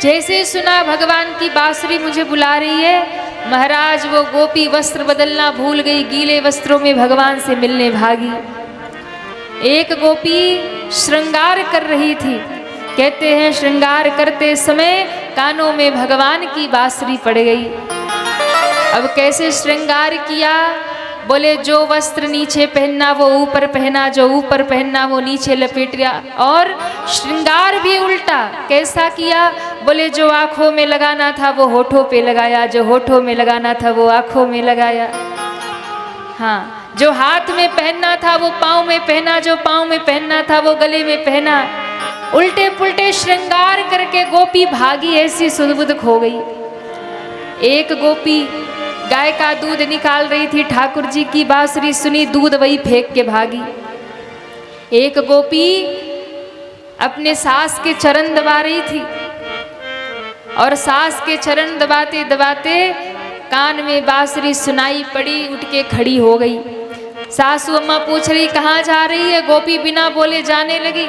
जैसे सुना भगवान की बांसुरी मुझे बुला रही है, महाराज वो गोपी वस्त्र बदलना भूल गई, गीले वस्त्रों में भगवान से मिलने भागी। एक गोपी श्रृंगार कर रही थी, कहते हैं श्रृंगार करते समय कानों में भगवान की बांसुरी पड़ गई। अब कैसे श्रृंगार किया? बोले जो वस्त्र नीचे पहनना वो ऊपर पहना, जो ऊपर पहनना वो नीचे लपेट लिया, और श्रृंगार भी उल्टा। कैसा किया? बोले जो आंखों में लगाना था वो होठों पे लगाया, जो होठों में लगाना था वो आंखों में लगाया। हाँ, जो हाथ में पहनना था वो पाँव में पहना, जो पाँव में पहनना था वो गले में पहना। उल्टे पुल्टे श्रृंगार करके गोपी भागी, ऐसी सुध-बुध खो गई। एक गोपी गाय का दूध निकाल रही थी, ठाकुर जी की बांसुरी सुनी, दूध वही फेंक के भागी। एक गोपी अपने सास के चरण दबा रही थी, और सास के चरण दबाते दबाते कान में बांसुरी सुनाई पड़ी, उठ के खड़ी हो गई। सासू अम्मा पूछ रही कहाँ जा रही है? गोपी बिना बोले जाने लगी।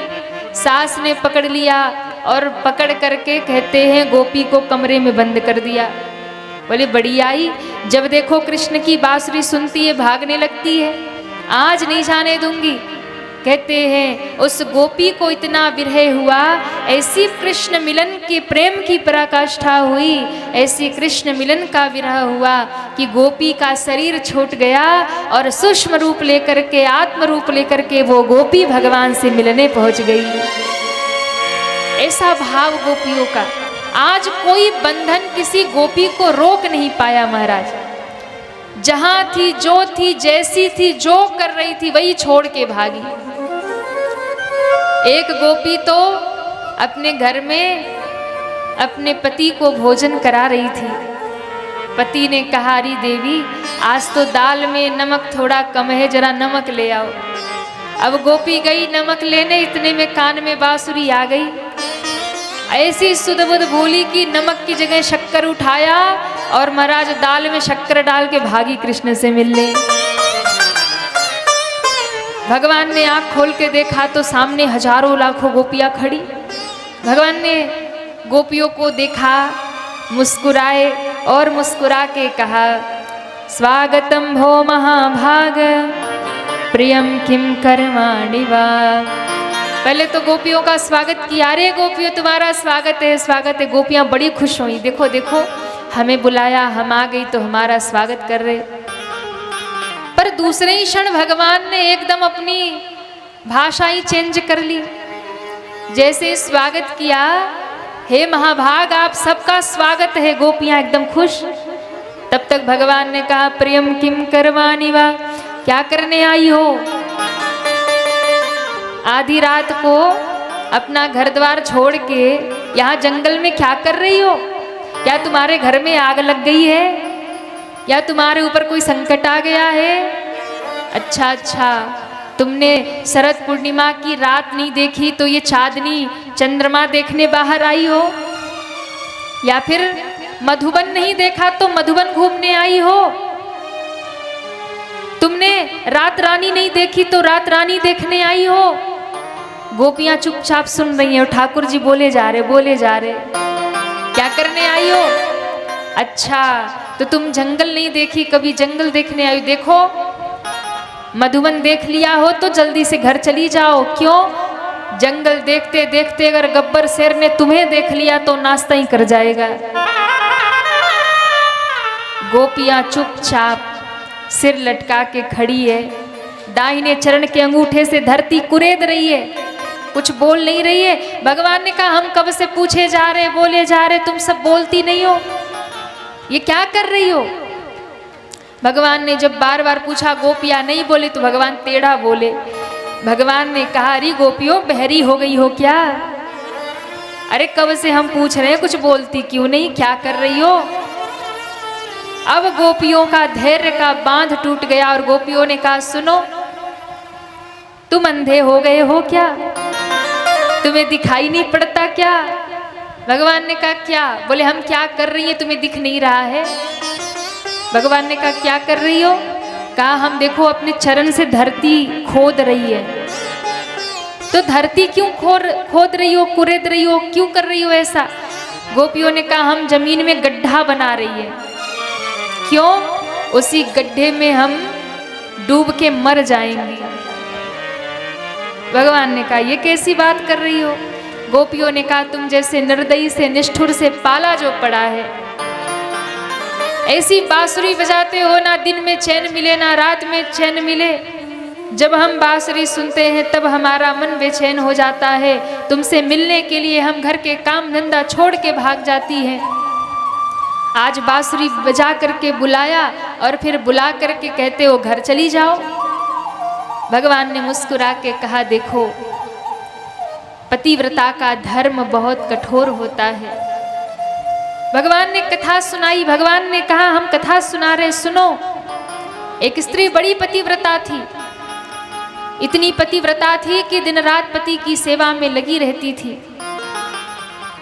सास ने पकड़ लिया और पकड़ करके कहते हैं गोपी को कमरे में बंद कर दिया। बोले बड़ी आई, जब देखो कृष्ण की बांसुरी सुनती है भागने लगती है, आज नहीं जाने दूंगी। कहते हैं उस गोपी को इतना विरह हुआ, ऐसी कृष्ण मिलन के प्रेम की पराकाष्ठा हुई, ऐसी कृष्ण मिलन का विरह हुआ कि गोपी का शरीर छूट गया और सूक्ष्म रूप लेकर के, आत्म रूप लेकर के वो गोपी भगवान से मिलने पहुंच गई। ऐसा भाव गोपियों का। आज कोई बंधन किसी गोपी को रोक नहीं पाया महाराज। जहां थी, जो थी, जैसी थी, जो कर रही थी वही छोड़ के भागी। एक गोपी तो अपने घर में अपने पति को भोजन करा रही थी। पति ने कहा अरे देवी आज तो दाल में नमक थोड़ा कम है, जरा नमक ले आओ। अब गोपी गई नमक लेने, इतने में कान में बांसुरी आ गई। ऐसी सुध-बुध भूली कि नमक की जगह शक्कर उठाया और महाराज दाल में शक्कर डाल के भागी कृष्ण से मिलने। भगवान ने आंख खोल के देखा तो सामने हजारों लाखों गोपियां खड़ी। भगवान ने गोपियों को देखा, मुस्कुराए और मुस्कुरा के कहा स्वागतम भो महाभाग प्रियम किम कर्माणि वा। पहले तो गोपियों का स्वागत किया, अरे गोपियों तुम्हारा स्वागत है, स्वागत है। गोपियां बड़ी खुश हुई, देखो देखो हमें बुलाया, हम आ गई तो हमारा स्वागत कर रहे। पर दूसरे ही क्षण भगवान ने एकदम अपनी भाषा ही चेंज कर ली। जैसे स्वागत किया, हे महाभाग आप सबका स्वागत है, गोपियां एकदम खुश। तब तक भगवान ने कहा प्रियम किम करवानी वा, क्या करने आई हो? आधी रात को अपना घर द्वार छोड़ के यहाँ जंगल में क्या कर रही हो? क्या तुम्हारे घर में आग लग गई है या तुम्हारे ऊपर कोई संकट आ गया है? अच्छा अच्छा, तुमने शरद पूर्णिमा की रात नहीं देखी तो ये चांदनी चंद्रमा देखने बाहर आई हो, या फिर मधुबन नहीं देखा तो मधुबन घूमने आई हो, तुमने रात रानी नहीं देखी तो रात रानी देखने आई हो। गोपियां चुपचाप सुन रही हैं, ठाकुर जी बोले जा रहे क्या करने आई हो? अच्छा तो तुम जंगल नहीं देखी, कभी जंगल देखने आई? देखो मधुबन देख लिया हो तो जल्दी से घर चली जाओ। क्यों? जंगल देखते देखते अगर गब्बर शेर ने तुम्हें देख लिया तो नाश्ता ही कर जाएगा। गोपियां चुपचाप सिर लटका के खड़ी है, दाहिने चरण के अंगूठे से धरती कुरेद रही है, कुछ बोल नहीं रही है। भगवान ने कहा हम कब से पूछे जा रहे, बोले जा रहे, तुम सब बोलती नहीं हो, ये क्या कर रही हो? भगवान ने जब बार बार पूछा, गोपियां नहीं बोले तो भगवान टेढ़ा बोले। भगवान ने कहा अरे गोपियों बहरी हो गई हो क्या? अरे कब से हम पूछ रहे हैं, कुछ बोलती क्यों नहीं, क्या कर रही हो? अब गोपियों का धैर्य का बांध टूट गया और गोपियों ने कहा सुनो, तुम अंधे हो गए हो क्या? तुम्हें दिखाई नहीं पड़ता क्या? भगवान ने कहा क्या? बोले हम क्या कर रही हैं तुम्हें दिख नहीं रहा है? भगवान ने कहा क्या कर रही हो? कहा हम देखो अपने चरण से धरती खोद रही है। तो धरती क्यों खोद रही हो, कुरेद रही हो, क्यों कर रही हो ऐसा? गोपियों ने कहा हम जमीन में गड्ढा बना रही है। क्यों? उसी गड्ढे में हम डूब के मर जाएंगी। भगवान ने कहा ये कैसी बात कर रही हो? गोपियों ने कहा तुम जैसे निर्दयी से निष्ठुर से पाला जो पड़ा है, ऐसी बांसुरी बजाते हो, ना दिन में चैन मिले ना रात में चैन मिले। जब हम बांसुरी सुनते हैं तब हमारा मन बेचैन हो जाता है। तुमसे मिलने के लिए हम घर के काम धंधा छोड़ के भाग जाती हैं। आज बांसुरी बजा करके बुलाया और फिर बुला करके कहते हो घर चली जाओ। भगवान ने मुस्कुरा के कहा देखो, पतिव्रता का धर्म बहुत कठोर होता है। भगवान ने कथा सुनाई। भगवान ने कहा हम कथा सुना रहे, सुनो। एक स्त्री बड़ी पतिव्रता थी। इतनी पतिव्रता थी कि दिन रात पति की सेवा में लगी रहती थी।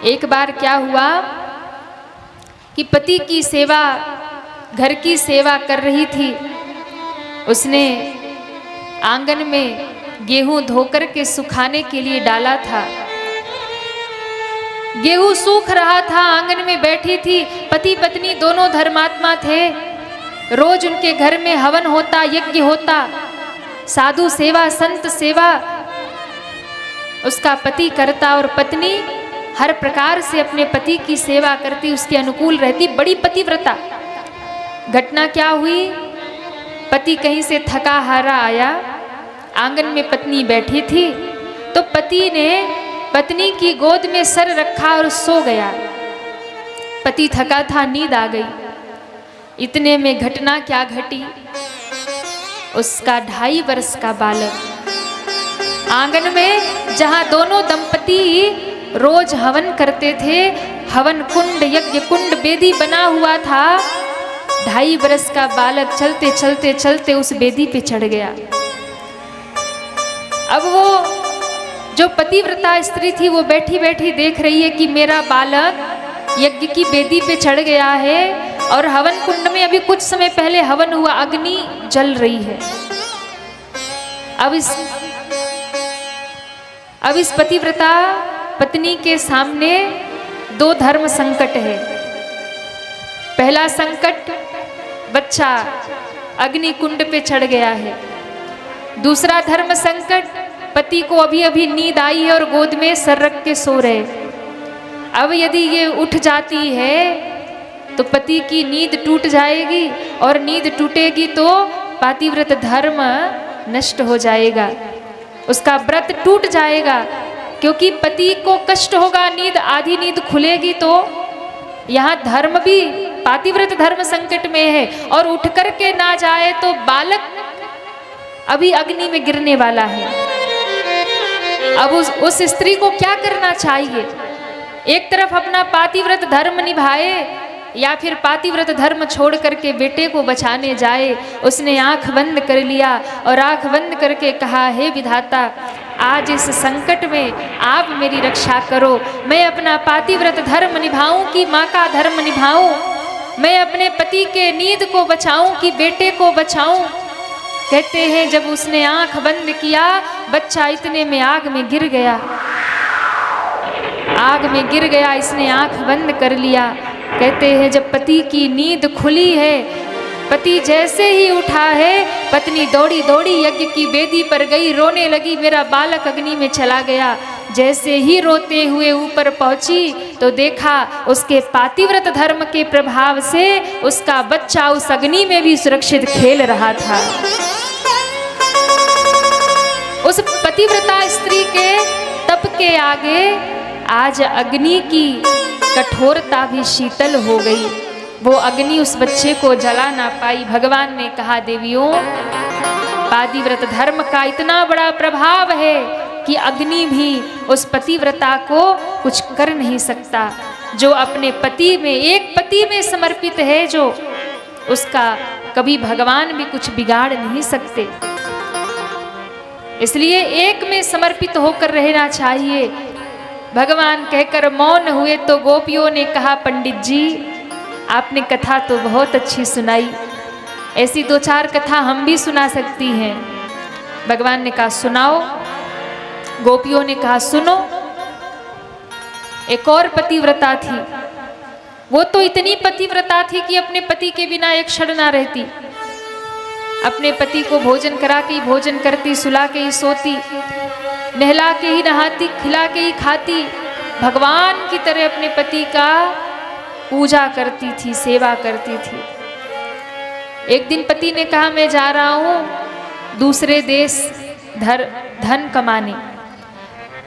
एक बार क्या हुआ कि पति की सेवा, घर की सेवा कर रही थी। उसने आंगन में गेहूं धोकर के सुखाने के लिए डाला था। गेहूं सूख रहा था, आंगन में बैठी थी। पति पत्नी दोनों धर्मात्मा थे। रोज उनके घर में हवन होता, यज्ञ होता, साधु सेवा, संत सेवा उसका पति करता और पत्नी हर प्रकार से अपने पति की सेवा करती, उसके अनुकूल रहती, बड़ी पतिव्रता। घटना क्या हुई? पति कहीं से थका हारा आया, आंगन में पत्नी बैठी थी, तो पति ने पत्नी की गोद में सर रखा और सो गया। पति थका था, नींद आ गई। इतने में घटना क्या घटी? उसका 2.5 वर्ष का बालक आंगन में, जहां दोनों दंपति रोज हवन करते थे, हवन कुंड, यज्ञ कुंड, वेदी बना हुआ था, 2.5 वर्ष का बालक चलते चलते चलते उस वेदी पे चढ़ गया। अब वो जो पतिव्रता स्त्री थी वो बैठी बैठी देख रही है कि मेरा बालक यज्ञ की वेदी पे चढ़ गया है और हवन कुंड में अभी कुछ समय पहले हवन हुआ, अग्नि जल रही है। अब इस पतिव्रता पत्नी के सामने 2 धर्म संकट है। पहला संकट, बच्चा अग्नि कुंड पे चढ़ गया है। दूसरा धर्म संकट, पति को अभी अभी नींद आई है और गोद में सर रख के सो रहे। अब यदि ये उठ जाती है तो पति की नींद टूट जाएगी और नींद टूटेगी तो पातिव्रत धर्म नष्ट हो जाएगा, उसका व्रत टूट जाएगा, क्योंकि पति को कष्ट होगा, नींद आधी नींद खुलेगी तो यहाँ धर्म भी, पातिव्रत धर्म संकट में है। और उठ कर के ना जाए तो बालक अभी अग्नि में गिरने वाला है। अब उस स्त्री को क्या करना चाहिए? एक तरफ अपना पातिव्रत धर्म निभाए या फिर पातिव्रत धर्म छोड़ करके बेटे को बचाने जाए। उसने आंख बंद कर लिया और आंख बंद करके कहा, हे विधाता, आज इस संकट में आप मेरी रक्षा करो। मैं अपना पातिव्रत धर्म निभाऊं कि माँ का धर्म निभाऊं? मैं अपने पति के नींद को बचाऊं कि बेटे को बचाऊं? कहते हैं जब उसने आंख बंद किया, बच्चा इतने में आग में गिर गया। आग में गिर गया, इसने आंख बंद कर लिया। कहते हैं जब पति की नींद खुली है, पति जैसे ही उठा है, पत्नी दौड़ी दौड़ी यज्ञ की वेदी पर गई, रोने लगी, मेरा बालक अग्नि में चला गया। जैसे ही रोते हुए ऊपर पहुंची तो देखा उसके पातिव्रत धर्म के प्रभाव से उसका बच्चा उस अग्नि में भी सुरक्षित खेल रहा था। उस पतिव्रता स्त्री के तप के आगे आज अग्नि की कठोरता भी शीतल हो गई। वो अग्नि उस बच्चे को जला ना पाई। भगवान ने कहा, देवियों, पातिव्रत धर्म का इतना बड़ा प्रभाव है कि अग्नि भी उस पतिव्रता को कुछ कर नहीं सकता। जो अपने पति में, एक पति में समर्पित है, जो उसका कभी भगवान भी कुछ बिगाड़ नहीं सकते। इसलिए एक में समर्पित होकर रहना चाहिए। भगवान कहकर मौन हुए तो गोपियों ने कहा, पंडित जी, आपने कथा तो बहुत अच्छी सुनाई, ऐसी 2-4 कथा हम भी सुना सकती हैं। भगवान ने कहा, सुनाओ। गोपियों ने कहा, सुनो। एक और पतिव्रता थी। वो तो इतनी पतिव्रता थी कि अपने पति के बिना एक क्षण ना रहती। अपने पति को भोजन करा के ही भोजन करती, सुला के ही सोती, नहला के ही नहाती, खिला के ही खाती। भगवान की तरह अपने पति का पूजा करती थी, सेवा करती थी। एक दिन पति ने कहा मैं जा रहा हूँ दूसरे देश धन कमाने।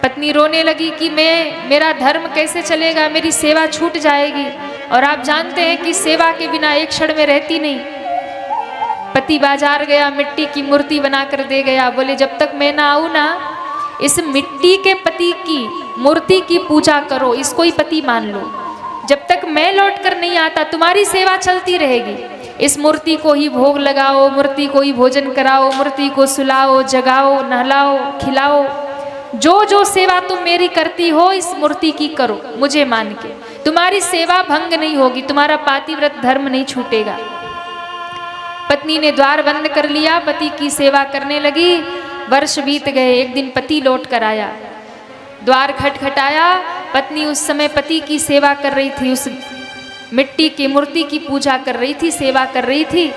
पत्नी रोने लगी कि मेरा धर्म कैसे चलेगा, मेरी सेवा छूट जाएगी। और आप जानते हैं कि सेवा के बिना एक क्षण में रहती नहीं। पति बाजार गया, मिट्टी की मूर्ति बनाकर दे गया। बोले जब तक मैं ना आऊँ ना, इस मिट्टी के पति की मूर्ति की पूजा करो, इसको ही पति मान लो। जब तक मैं लौट कर नहीं आता तुम्हारी सेवा चलती रहेगी। इस मूर्ति को ही भोग लगाओ, मूर्ति को ही भोजन कराओ, मूर्ति को सुलाओ, जगाओ, नहलाओ, खिलाओ। जो जो सेवा तुम मेरी करती हो इस मूर्ति की करो, मुझे मान के। तुम्हारी सेवा भंग नहीं होगी, तुम्हारा पातिव्रत धर्म नहीं छूटेगा। पत्नी ने द्वार बंद कर लिया, पति की सेवा करने लगी। वर्ष बीत गए। एक दिन पति लौट कर आया, द्वार खटखटाया। पत्नी उस समय पति की सेवा कर रही थी, उस मिट्टी की मूर्ति की पूजा कर रही थी, सेवा कर रही थी।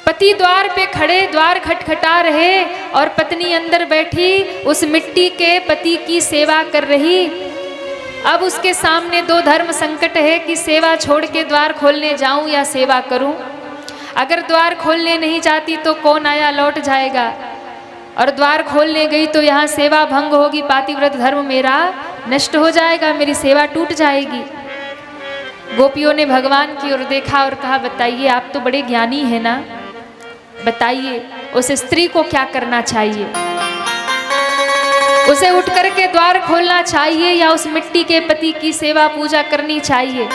पति द्वार पे खड़े, द्वार खटखटा रहे और पत्नी अंदर बैठी उस मिट्टी के पति की सेवा कर रही। अब उसके सामने दो धर्म संकट है कि सेवा छोड़ के द्वार खोलने जाऊं या सेवा करूं। अगर द्वार खोलने नहीं जाती तो कौन आया लौट जाएगा, और द्वार खोलने गई तो यहाँ सेवा भंग होगी, पातिव्रत धर्म मेरा नष्ट हो जाएगा, मेरी सेवा टूट जाएगी। गोपियों ने भगवान की ओर देखा और कहा बताइए आप तो बड़े ज्ञानी हैं ना, बताइए उस स्त्री को क्या करना चाहिए, उसे उठ करके द्वार खोलना चाहिए या उस मिट्टी के पति की सेवा पूजा करनी चाहिए।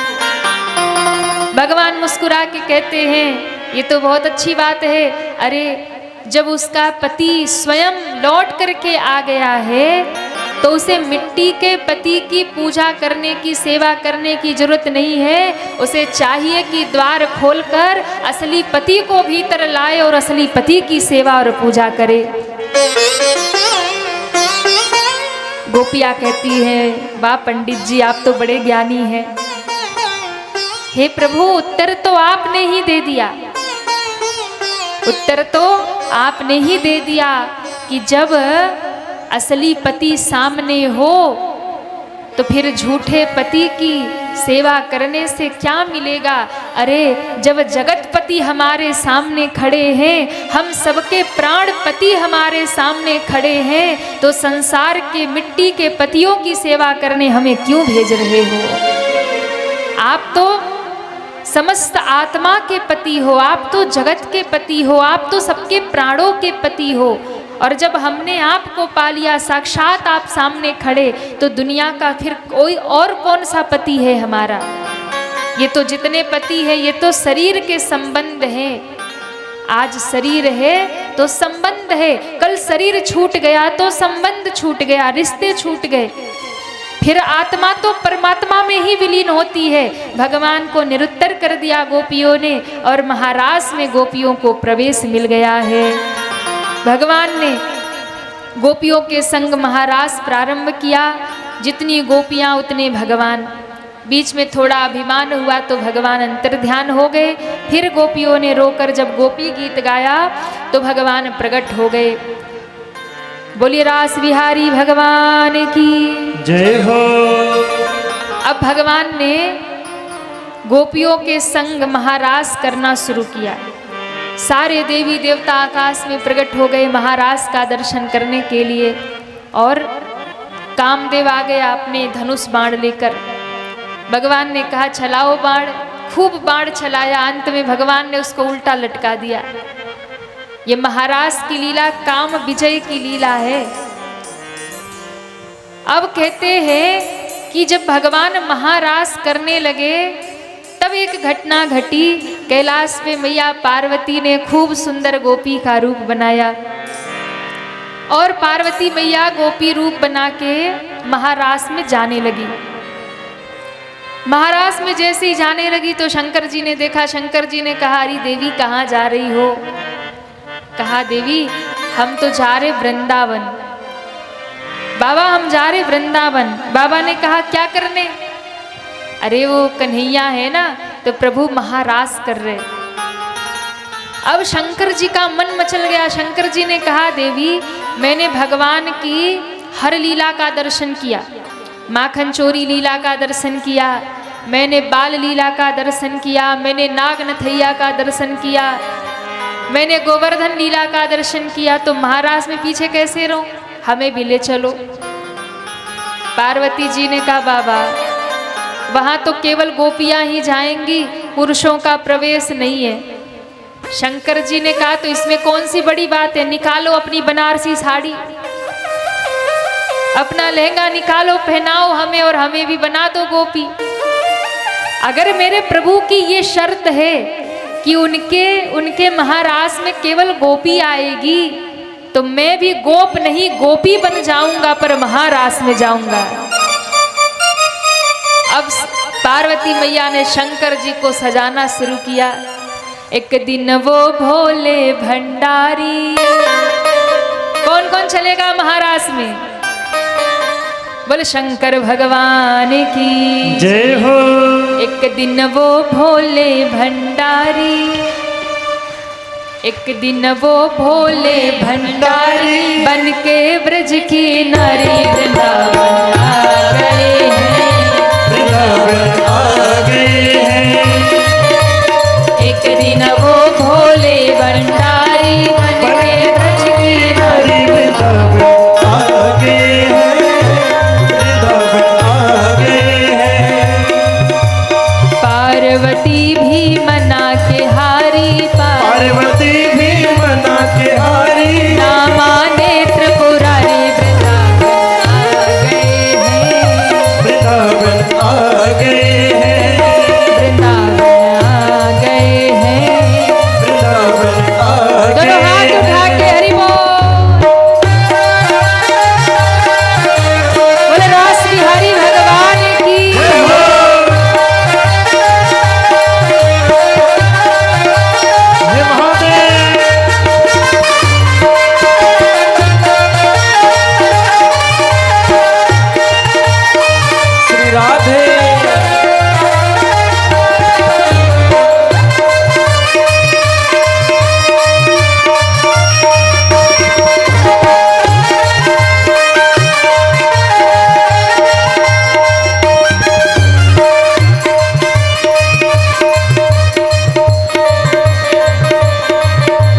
भगवान मुस्कुरा के कहते हैं ये तो बहुत अच्छी बात है। अरे जब उसका पति स्वयं लौट करके आ गया है तो उसे मिट्टी के पति की पूजा करने की, सेवा करने की जरूरत नहीं है। उसे चाहिए कि द्वार खोलकर असली पति को भीतर लाए और असली पति की सेवा और पूजा करे। गोपियाँ कहती हैं वाह पंडित जी आप तो बड़े ज्ञानी हैं। हे प्रभु उत्तर तो आपने ही दे दिया, उत्तर तो आपने ही दे दिया कि जब असली पति सामने हो तो फिर झूठे पति की सेवा करने से क्या मिलेगा। अरे जब जगतपति हमारे सामने खड़े हैं, हम सबके प्राण पति हमारे सामने खड़े हैं, तो संसार के मिट्टी के पतियों की सेवा करने हमें क्यों भेज रहे हो। आप तो समस्त आत्मा के पति हो, आप तो जगत के पति हो, आप तो सबके प्राणों के पति हो। और जब हमने आपको पा लिया, साक्षात आप सामने खड़े, तो दुनिया का फिर कोई और कौन सा पति है हमारा। ये तो जितने पति है ये तो शरीर के संबंध हैं। आज शरीर है तो संबंध है, कल शरीर छूट गया तो संबंध छूट गया, रिश्ते छूट गए। फिर आत्मा तो परमात्मा में ही विलीन होती है। भगवान को निरुत्तर कर दिया गोपियों ने और महारास में गोपियों को प्रवेश मिल गया है। भगवान ने गोपियों के संग महारास प्रारंभ किया। जितनी गोपियाँ उतने भगवान। बीच में थोड़ा अभिमान हुआ तो भगवान अंतर्ध्यान हो गए। फिर गोपियों ने रोकर जब गोपी गीत गाया तो भगवान प्रकट हो गए। बोलिए रास बिहारी भगवान की जय हो। अब भगवान ने गोपियों के संग महारास करना शुरू किया। सारे देवी देवता आकाश में प्रकट हो गए महारास का दर्शन करने के लिए। और कामदेव आ गया अपने धनुष बाण लेकर। भगवान ने कहा चलाओ बाण। खूब बाण चलाया, अंत में भगवान ने उसको उल्टा लटका दिया। ये महारास की लीला काम विजय की लीला है। अब कहते हैं कि जब भगवान महारास करने लगे तब एक घटना घटी। कैलाश पे मैया पार्वती ने खूब सुंदर गोपी का रूप बनाया और पार्वती मैया गोपी रूप बना के महारास में जाने लगी। महारास में जैसे ही जाने लगी तो शंकर जी ने देखा। शंकर जी ने कहा अरे देवी कहाँ जा रही हो। कहा देवी हम तो जा रहे वृंदावन। बाबा हम जा रहे वृंदावन। बाबा ने कहा क्या करने? अरे वो कन्हैया है ना, तो प्रभु महारास कर रहे। अब शंकर जी का मन मचल गया। शंकर जी ने कहा देवी मैंने भगवान की हर लीला का दर्शन किया, माखन चोरी लीला का दर्शन किया, मैंने बाल लीला का दर्शन किया, मैंने नाग नथैया का दर्शन किया, मैंने गोवर्धन लीला का दर्शन किया, तो महाराज में पीछे कैसे रहूं, हमें भी ले चलो। पार्वती जी ने कहा बाबा वहां तो केवल गोपियां ही जाएंगी, पुरुषों का प्रवेश नहीं है। शंकर जी ने कहा तो इसमें कौन सी बड़ी बात है, निकालो अपनी बनारसी साड़ी, अपना लहंगा निकालो, पहनाओ हमें और हमें भी बना दो गोपी। अगर मेरे प्रभु की ये शर्त है कि उनके महारास में केवल गोपी आएगी, तो मैं भी गोप नहीं गोपी बन जाऊंगा, पर महारास में जाऊंगा। अब पार्वती मैया ने शंकर जी को सजाना शुरू किया। एक दिन वो भोले भंडारी, कौन कौन चलेगा महारास में? बोले शंकर भगवान की जय हो। एक दिन वो भोले भंडारी, एक दिन वो भोले भंडारी बन के ब्रज की नारी वृंदावन आ गए हैं, वृंदावन आ गए हैं। एक दिन वो भोले भंडारी बन के ब्रज की नारी वृंदावन आ गए हैं, वृंदावन आ गए हैं। पार्वती भी मना के हारी, पार्वती भी मना के हारी, ना माने त्रिपुरारी वृंदावन आ गए हैं, वृंदावन आ गए हैं, वृंदावन आ गए हैं। वृंदावन आ गए। दोनों हाथ उठा के हरि बोल, बोले रास बिहारी भगवान की। जय महादेव। श्री राधे।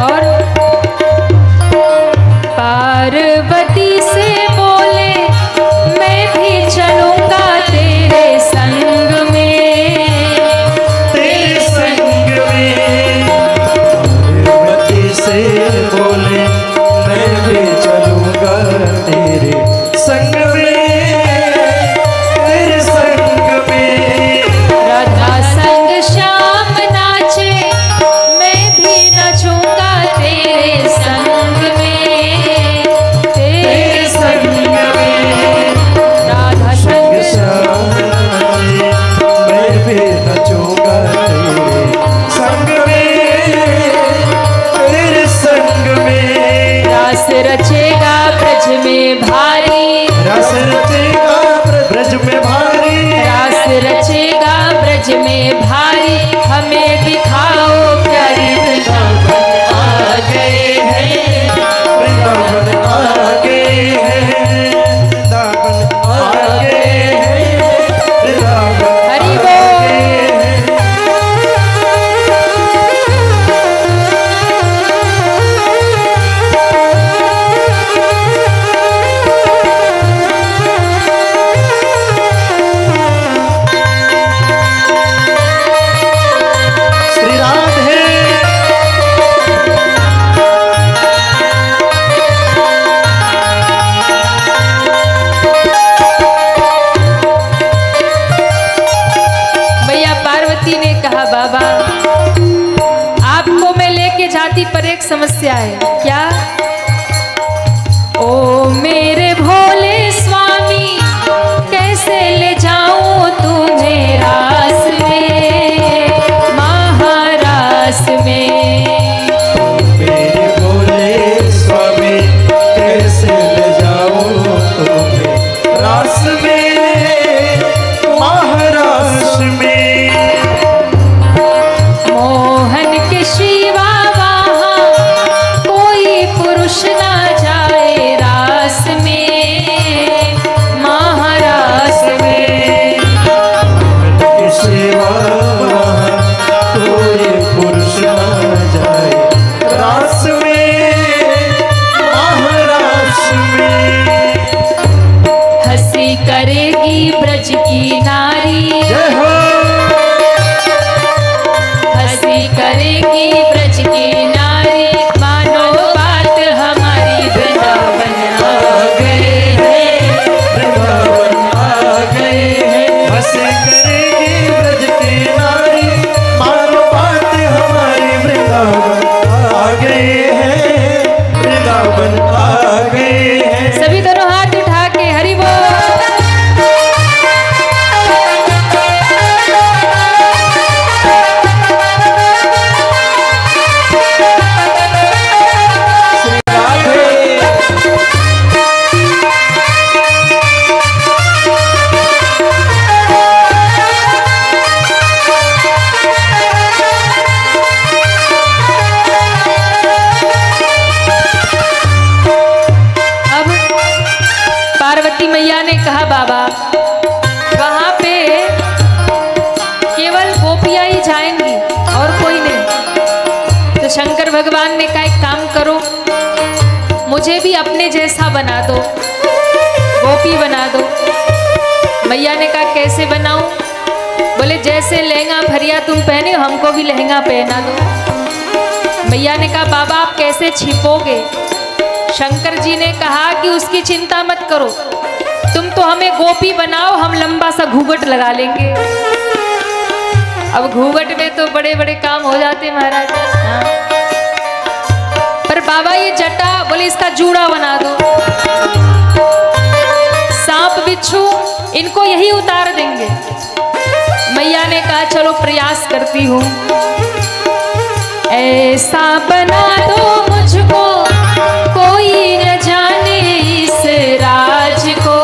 और पार्वती से बोले मैं भी चलूंगा तेरे संग में, तेरे संग में। पार्वती से बोले मैं भी चलूंगा तेरे संग में, तेरे संग में। राधा संग श्याम नाचे मैं भी नचूंगा तेरे संग में, तेरे संग में। राधा संग श्याम मैं भी नचूंगा तेरे संग में, तेरे संग में। रास रचेगा ब्रज में भारी, रस रचेगा ब्रज में भारी, रास रचेगा ब्रज में भारी, हमें दिखाओ प्यारी वृंदावन आ गए हैं, वृंदावन आ गए हैं, वृंदावन आ गए हैं, वृंदावन हरि आ बोल। गए हैं। श्री राधे। मैया पार्वती ने कहा बाबा आपको मैं लेके जाती पर एक समस्या है। क्या? ओ मेरे भोले स्वामी कैसे ले जाऊं तुम्हें रास में, महारास में। मेरे भोले स्वामी कैसे ले जाऊं तुम्हें भगवान ने कहा एक काम करो, मुझे भी अपने जैसा बना दो, गोपी बना दो। मैया ने कहा कैसे बनाऊं? बोले जैसे लहंगा फरिया तुम पहने हो, हमको भी लहंगा पहना दो। मैया ने कहा बाबा आप कैसे छिपोगे? शंकर जी ने कहा कि उसकी चिंता मत करो, तुम तो हमें गोपी बनाओ, हम लंबा सा घूंघट लगा लेंगे। अब घूंघट में तो बड़े बड़े काम हो जाते महाराज। हाँ। पर बाबा ये जटा, बोले इसका जूड़ा बना दो। सांप बिच्छू इनको यही उतार देंगे। मैया ने कहा चलो प्रयास करती हूँ, ऐसा बना दो मुझको कोई न जाने इस राज को,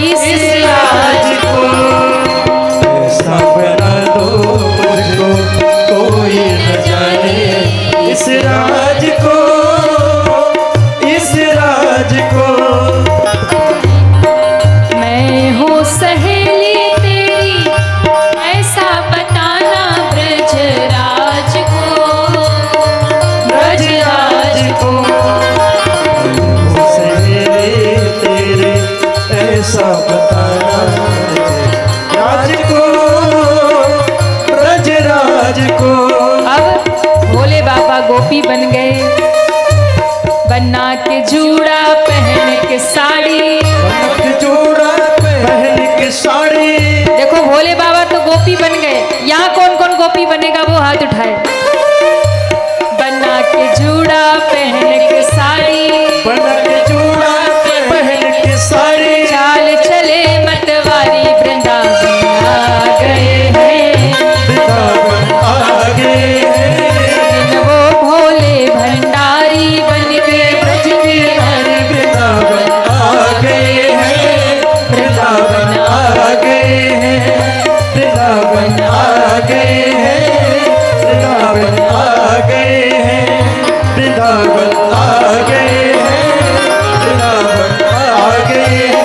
इस राज को। ऐसा बना दो मुझको कोई न जाने इस राज को, इस राज को। मैं हूँ सहेली तेरी, ऐसा बताना ब्रजराज को, ब्रजराज को। सहेली तेरे ऐसा बताना राज को, ब्रजराज को। अब भोले बाबा गोपी बन गए, बना के जूड़ा पहन के साड़ी। बनक जोड़ा पहन के साड़ी। देखो भोले बाबा तो गोपी बन गए, यहाँ कौन कौन गोपी बनेगा वो हाथ उठाए। बना के जूड़ा पहन के साड़ी, बनक जोड़ा पहन के साड़ी। चाल चले मतवारी वृंदावन आ गए हैं, वृंदावन आ गए हैं। दिन वो भोले भंडारी बन के ब्रज के हरि वृंदावन आ गए हैं, वृंदावन आ गए हैं, वृंदावन आ गए हैं, वृंदावन आ गए हैं, वृंदावन आ गए हैं, वृंदावन आ गए हैं।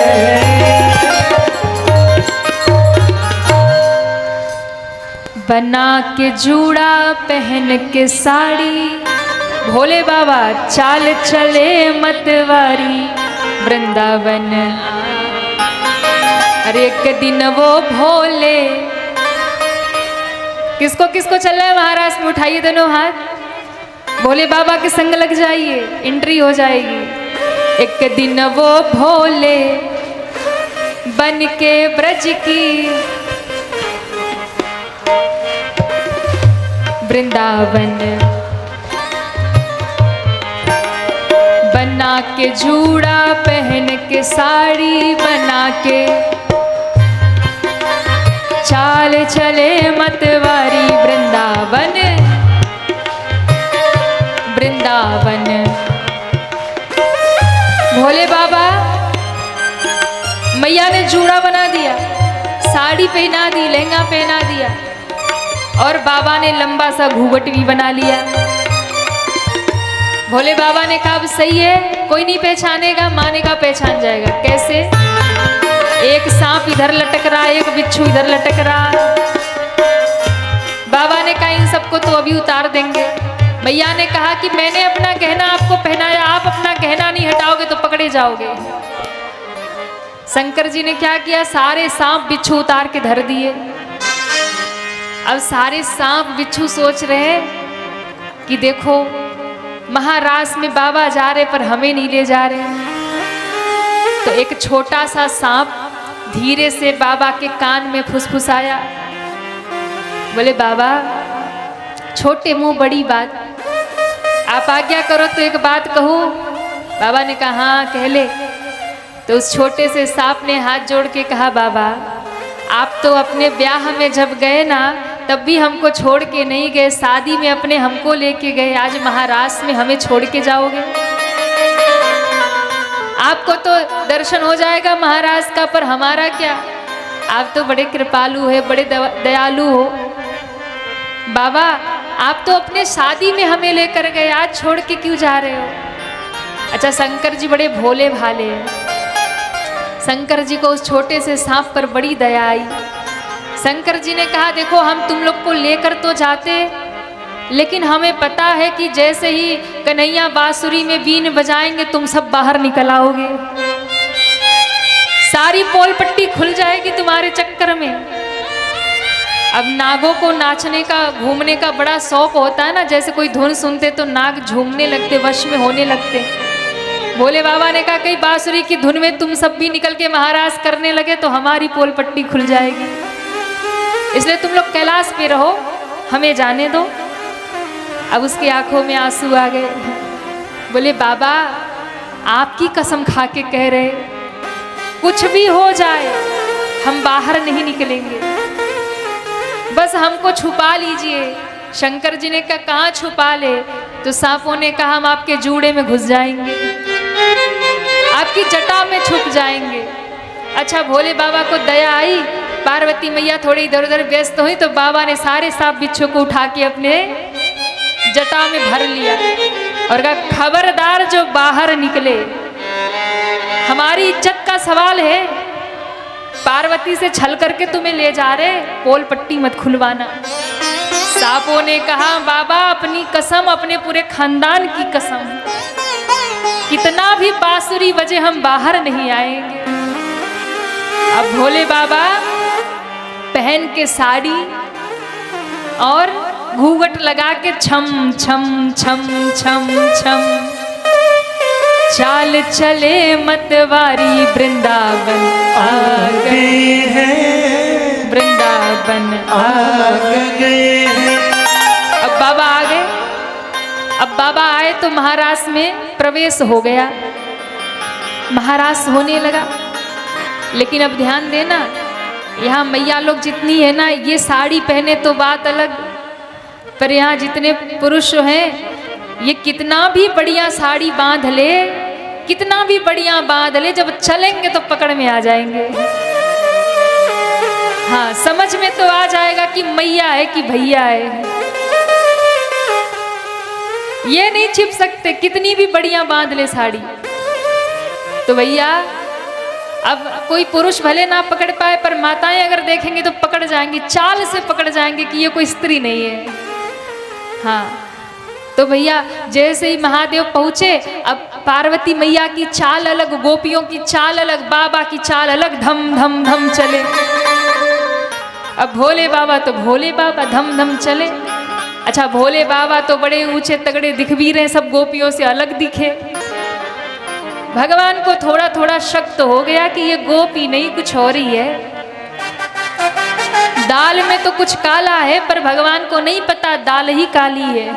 बना के जूड़ा पहन के साड़ी, भोले बाबा चाल चले मतवारी वृंदावन। अरे एक दिन वो भोले, किसको किसको चल रहा है महाराष्ट्र में? उठाइए दोनों हाथ, भोले बाबा के संग लग जाइए, एंट्री हो जाएगी। एक दिन वो भोले बन के ब्रज की वृंदावन, बना के जूड़ा पहन के साड़ी, बना के चाल चले मतवारी वृंदावन, वृंदावन। भोले बाबा, मैया ने जूड़ा बना दिया, साड़ी पहना दी, लहंगा पहना दिया, और बाबा ने लंबा सा घूंघट भी बना लिया। भोले बाबा ने कहा अब सही है, कोई नहीं पहचानेगा, माने का पहचान जाएगा। कैसे? एक सांप इधर लटक रहा, एक बिच्छू इधर लटक रहा। बाबा ने कहा इन सबको तो अभी उतार देंगे। मैया ने कहा कि मैंने अपना गहना आपको पहनाया, आप अपना गहना नहीं हटाओगे तो पकड़े जाओगे। शंकर जी ने क्या किया, सारे सांप बिच्छू उतार के धर दिए। अब सारे सांप बिच्छू सोच रहे हैं कि देखो महाराज में बाबा जा रहे पर हमें नहीं ले जा रहे। तो एक छोटा सा सांप धीरे से बाबा के कान में फुसफुसाया, बोले बाबा छोटे मुंह बड़ी बात, आप आज्ञा करो तो एक बात कहूँ। बाबा ने कहा हाँ कह ले। तो उस छोटे से सांप ने हाथ जोड़ के कहा बाबा आप तो अपने ब्याह में जब गए ना तब भी हमको छोड़ के नहीं गए, शादी में अपने हमको लेके गए, आज महाराज में हमें छोड़ के जाओगे? आपको तो दर्शन हो जाएगा महाराज का, पर हमारा क्या? आप तो बड़े कृपालु है, बड़े दयालु हो। बाबा आप तो अपने शादी में हमें लेकर गए, आज छोड़ के क्यों जा रहे हो? अच्छा शंकर जी बड़े भोले भाले हैं। शंकर जी को उस छोटे से सांप पर बड़ी दया आई। शंकर जी ने कहा देखो हम तुम लोग को लेकर तो जाते लेकिन हमें पता है कि जैसे ही कन्हैया बांसुरी में बीन बजाएंगे तुम सब बाहर निकल आओगे, सारी पोल पट्टी खुल जाएगी तुम्हारे चक्कर में। अब नागों को नाचने का, घूमने का बड़ा शौक होता है ना, जैसे कोई धुन सुनते तो नाग झूमने लगते, वश में होने लगते। भोले बाबा ने कहा कहीं बांसुरी की धुन में तुम सब भी निकल के महाराज करने लगे तो हमारी पोल पट्टी खुल जाएगी, इसलिए तुम लोग कैलाश पे रहो, हमें जाने दो। अब उसकी आंखों में आंसू आ गए। बोले बाबा आपकी कसम खा के कह रहे, कुछ भी हो जाए हम बाहर नहीं निकलेंगे, बस हमको छुपा लीजिए। शंकर जी ने कहा कहाँ छुपा ले? तो सांपों ने कहा हम आपके जूड़े में घुस जाएंगे, आपकी जटा में छुप जाएंगे। अच्छा, भोले बाबा को दया आई, पार्वती मैया थोड़ी इधर उधर व्यस्त हुई तो बाबा ने सारे सांप बिच्छू को उठा के अपने जटा में भर लिया और कहा खबरदार जो बाहर निकले, हमारी इज्जत का सवाल है, पार्वती से छल करके तुम्हें ले जा रहे, पोल पट्टी मत खुलवाना। सांपों ने कहा बाबा अपनी कसम, अपने पूरे खानदान की कसम, कितना भी बांसुरी बजे हम बाहर नहीं आएंगे। अब भोले बाबा पहन के साड़ी और घूंघट लगा के छम छम छम छम छम चाल चले मतवारी वृंदावन आ गए हैं, वृंदावन आ गए हैं। अब बाबा आ गए। अब बाबा आए तो महारास में प्रवेश हो गया, महारास होने लगा। लेकिन अब ध्यान देना, यहाँ मैया लोग जितनी है ना, ये साड़ी पहने तो बात अलग, पर यहाँ जितने पुरुष हैं ये कितना भी बढ़िया साड़ी बांध ले, कितना भी बढ़िया बांध ले, जब चलेंगे तो पकड़ में आ जाएंगे। हाँ, समझ में तो आ जाएगा कि मैया है कि भैया है, ये नहीं छिप सकते, कितनी भी बढ़िया बांध ले साड़ी। तो भैया अब कोई पुरुष भले ना पकड़ पाए, पर माताएं अगर देखेंगे तो पकड़ जाएंगी, चाल से पकड़ जाएंगे कि ये कोई स्त्री नहीं है। हाँ, तो भैया जैसे ही महादेव पहुंचे, अब पार्वती मैया की चाल अलग, गोपियों की चाल अलग, बाबा की चाल अलग, धम धम धम चले। अब भोले बाबा तो भोले बाबा धम धम चले। अच्छा, भोले बाबा तो बड़े ऊंचे तगड़े दिख भी रहे, सब गोपियों से अलग दिखे। भगवान को थोड़ा थोड़ा शक तो हो गया कि ये गोपी नहीं कुछ हो रही है, दाल में तो कुछ काला है, पर भगवान को नहीं पता दाल ही काली है।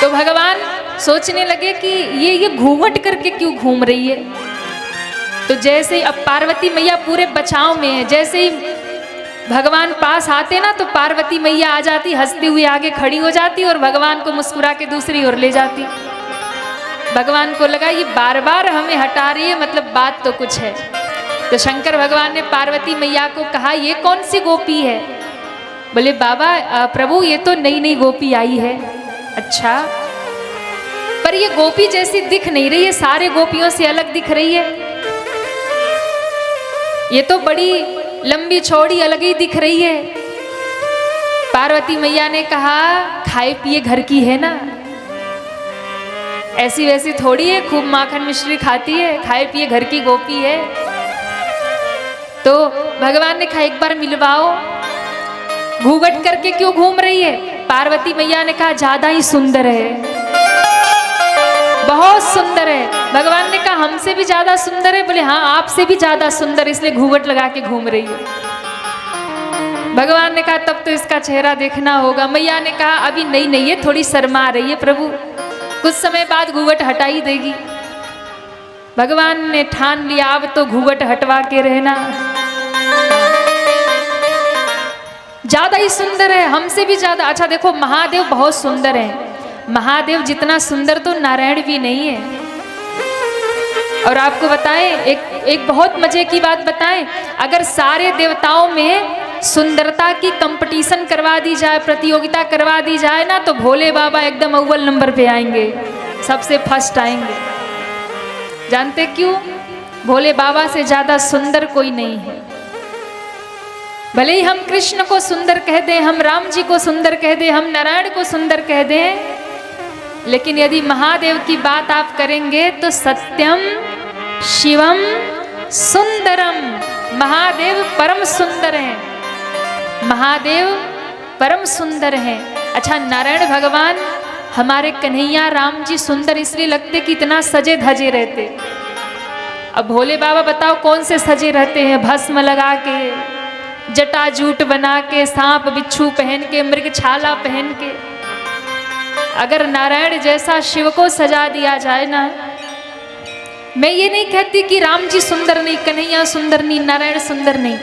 तो भगवान सोचने लगे कि ये घूंघट करके क्यों घूम रही है। तो जैसे ही अब पार्वती मैया पूरे बचाव में है, जैसे ही भगवान पास आते ना तो पार्वती मैया आ जाती, हंसती हुई आगे खड़ी हो जाती और भगवान को मुस्कुरा के दूसरी ओर ले जाती। भगवान को लगा ये बार बार हमें हटा रही है, मतलब बात तो कुछ है। तो शंकर भगवान ने पार्वती मैया को कहा ये कौन सी गोपी है? बोले बाबा प्रभु ये तो नई नई गोपी आई है। अच्छा, पर ये गोपी जैसी दिख नहीं रही है, सारे गोपियों से अलग दिख रही है, ये तो बड़ी लंबी चौड़ी अलग ही दिख रही है। पार्वती मैया ने कहा खाए पिए घर की है ना, ऐसी वैसी थोड़ी है, खूब माखन मिश्री खाती है, खाए पिए घर की गोपी है। तो भगवान ने कहा एक बार मिलवाओ, घूंघट करके क्यों घूम रही है? पार्वती मैया ने कहा ज्यादा ही सुंदर है, बहुत सुंदर है। भगवान ने कहा हमसे भी ज्यादा सुंदर है? बोले हाँ आपसे भी ज्यादा सुंदर, इसलिए घूंघट लगा के घूम रही है। भगवान ने कहा तब तो इसका चेहरा देखना होगा। मैया ने कहा अभी नहीं नहीं है, थोड़ी शर्मा रही है प्रभु, कुछ समय बाद घूंघट हटा ही देगी। भगवान ने ठान लिया अब तो घूंघट हटवा के रहना, ज्यादा ही सुंदर है, हमसे भी ज्यादा। अच्छा देखो महादेव बहुत सुंदर है, महादेव जितना सुंदर तो नारायण भी नहीं है। और आपको बताएं एक बहुत मजे की बात बताएं, अगर सारे देवताओं में सुंदरता की कंपटीशन करवा दी जाए, प्रतियोगिता करवा दी जाए ना, तो भोले बाबा एकदम अव्वल नंबर पे आएंगे, सबसे फर्स्ट आएंगे। जानते क्यों? भोले बाबा से ज्यादा सुंदर कोई नहीं है। भले ही हम कृष्ण को सुंदर कह दें, हम राम जी को सुंदर कह दें, हम नारायण को सुंदर कह दें, लेकिन यदि महादेव की बात आप करेंगे तो सत्यम शिवम सुंदरम, महादेव परम सुंदर हैं, महादेव परम सुंदर हैं। अच्छा, नारायण भगवान हमारे कन्हैया राम जी सुंदर इसलिए लगते कि इतना सजे धजे रहते। अब भोले बाबा बताओ कौन से सजे रहते हैं? भस्म लगा के, जटाजूट बना के, सांप बिच्छू पहन के, मृग छाला पहन के। अगर नारायण जैसा शिव को सजा दिया जाए ना, मैं ये नहीं कहती कि राम जी सुंदर नहीं, कन्हैया सुंदर नहीं, नारायण सुंदर नहीं,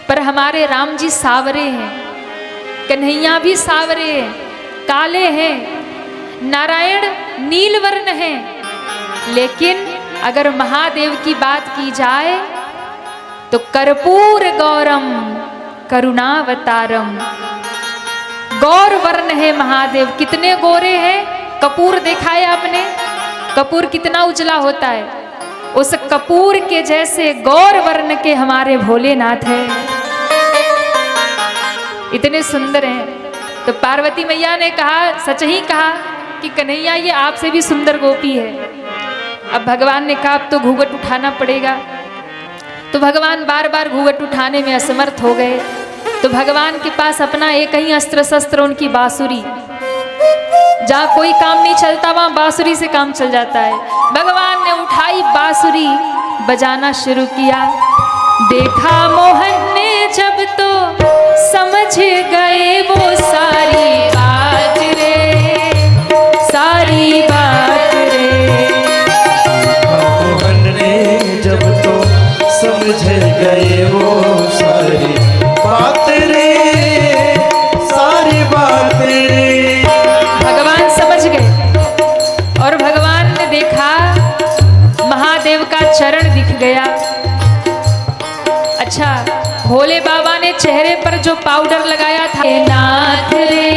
पर हमारे राम जी सावरे हैं, कन्हैया भी सावरे हैं, काले हैं, नारायण नीलवर्ण हैं। लेकिन अगर महादेव की बात की जाए तो कर्पूर गौरम करुणावतारम, गौर वर्ण है महादेव। कितने गोरे हैं? कपूर देखा है आपने? कपूर कितना उजला होता है, उस कपूर के जैसे गौर वर्ण के हमारे भोलेनाथ हैं, इतने सुंदर हैं। तो पार्वती मैया ने कहा, सच ही कहा कि कन्हैया ये आपसे भी सुंदर गोपी है। अब भगवान ने कहा अब तो घूंघट उठाना पड़ेगा। तो भगवान बार बार घूंघट उठाने में असमर्थ हो गए। तो भगवान के पास अपना एक ही अस्त्र शस्त्र, उनकी बांसुरी। जहाँ कोई काम नहीं चलता वहाँ बांसुरी से काम चल जाता है। भगवान ने उठाई बांसुरी, बजाना शुरू किया। देखा मोहन ने जब तो समझ गए वो सारी बात रे, सारी बात रे। मोहन ने जब तो समझ गए वो सारी बात रे, सारी बात रे। भगवान समझ गए और भगवान ने देखा महादेव का चरण दिख गया। अच्छा, भोले बाबा ने चेहरे पर जो पाउडर लगाया था, नाथ रे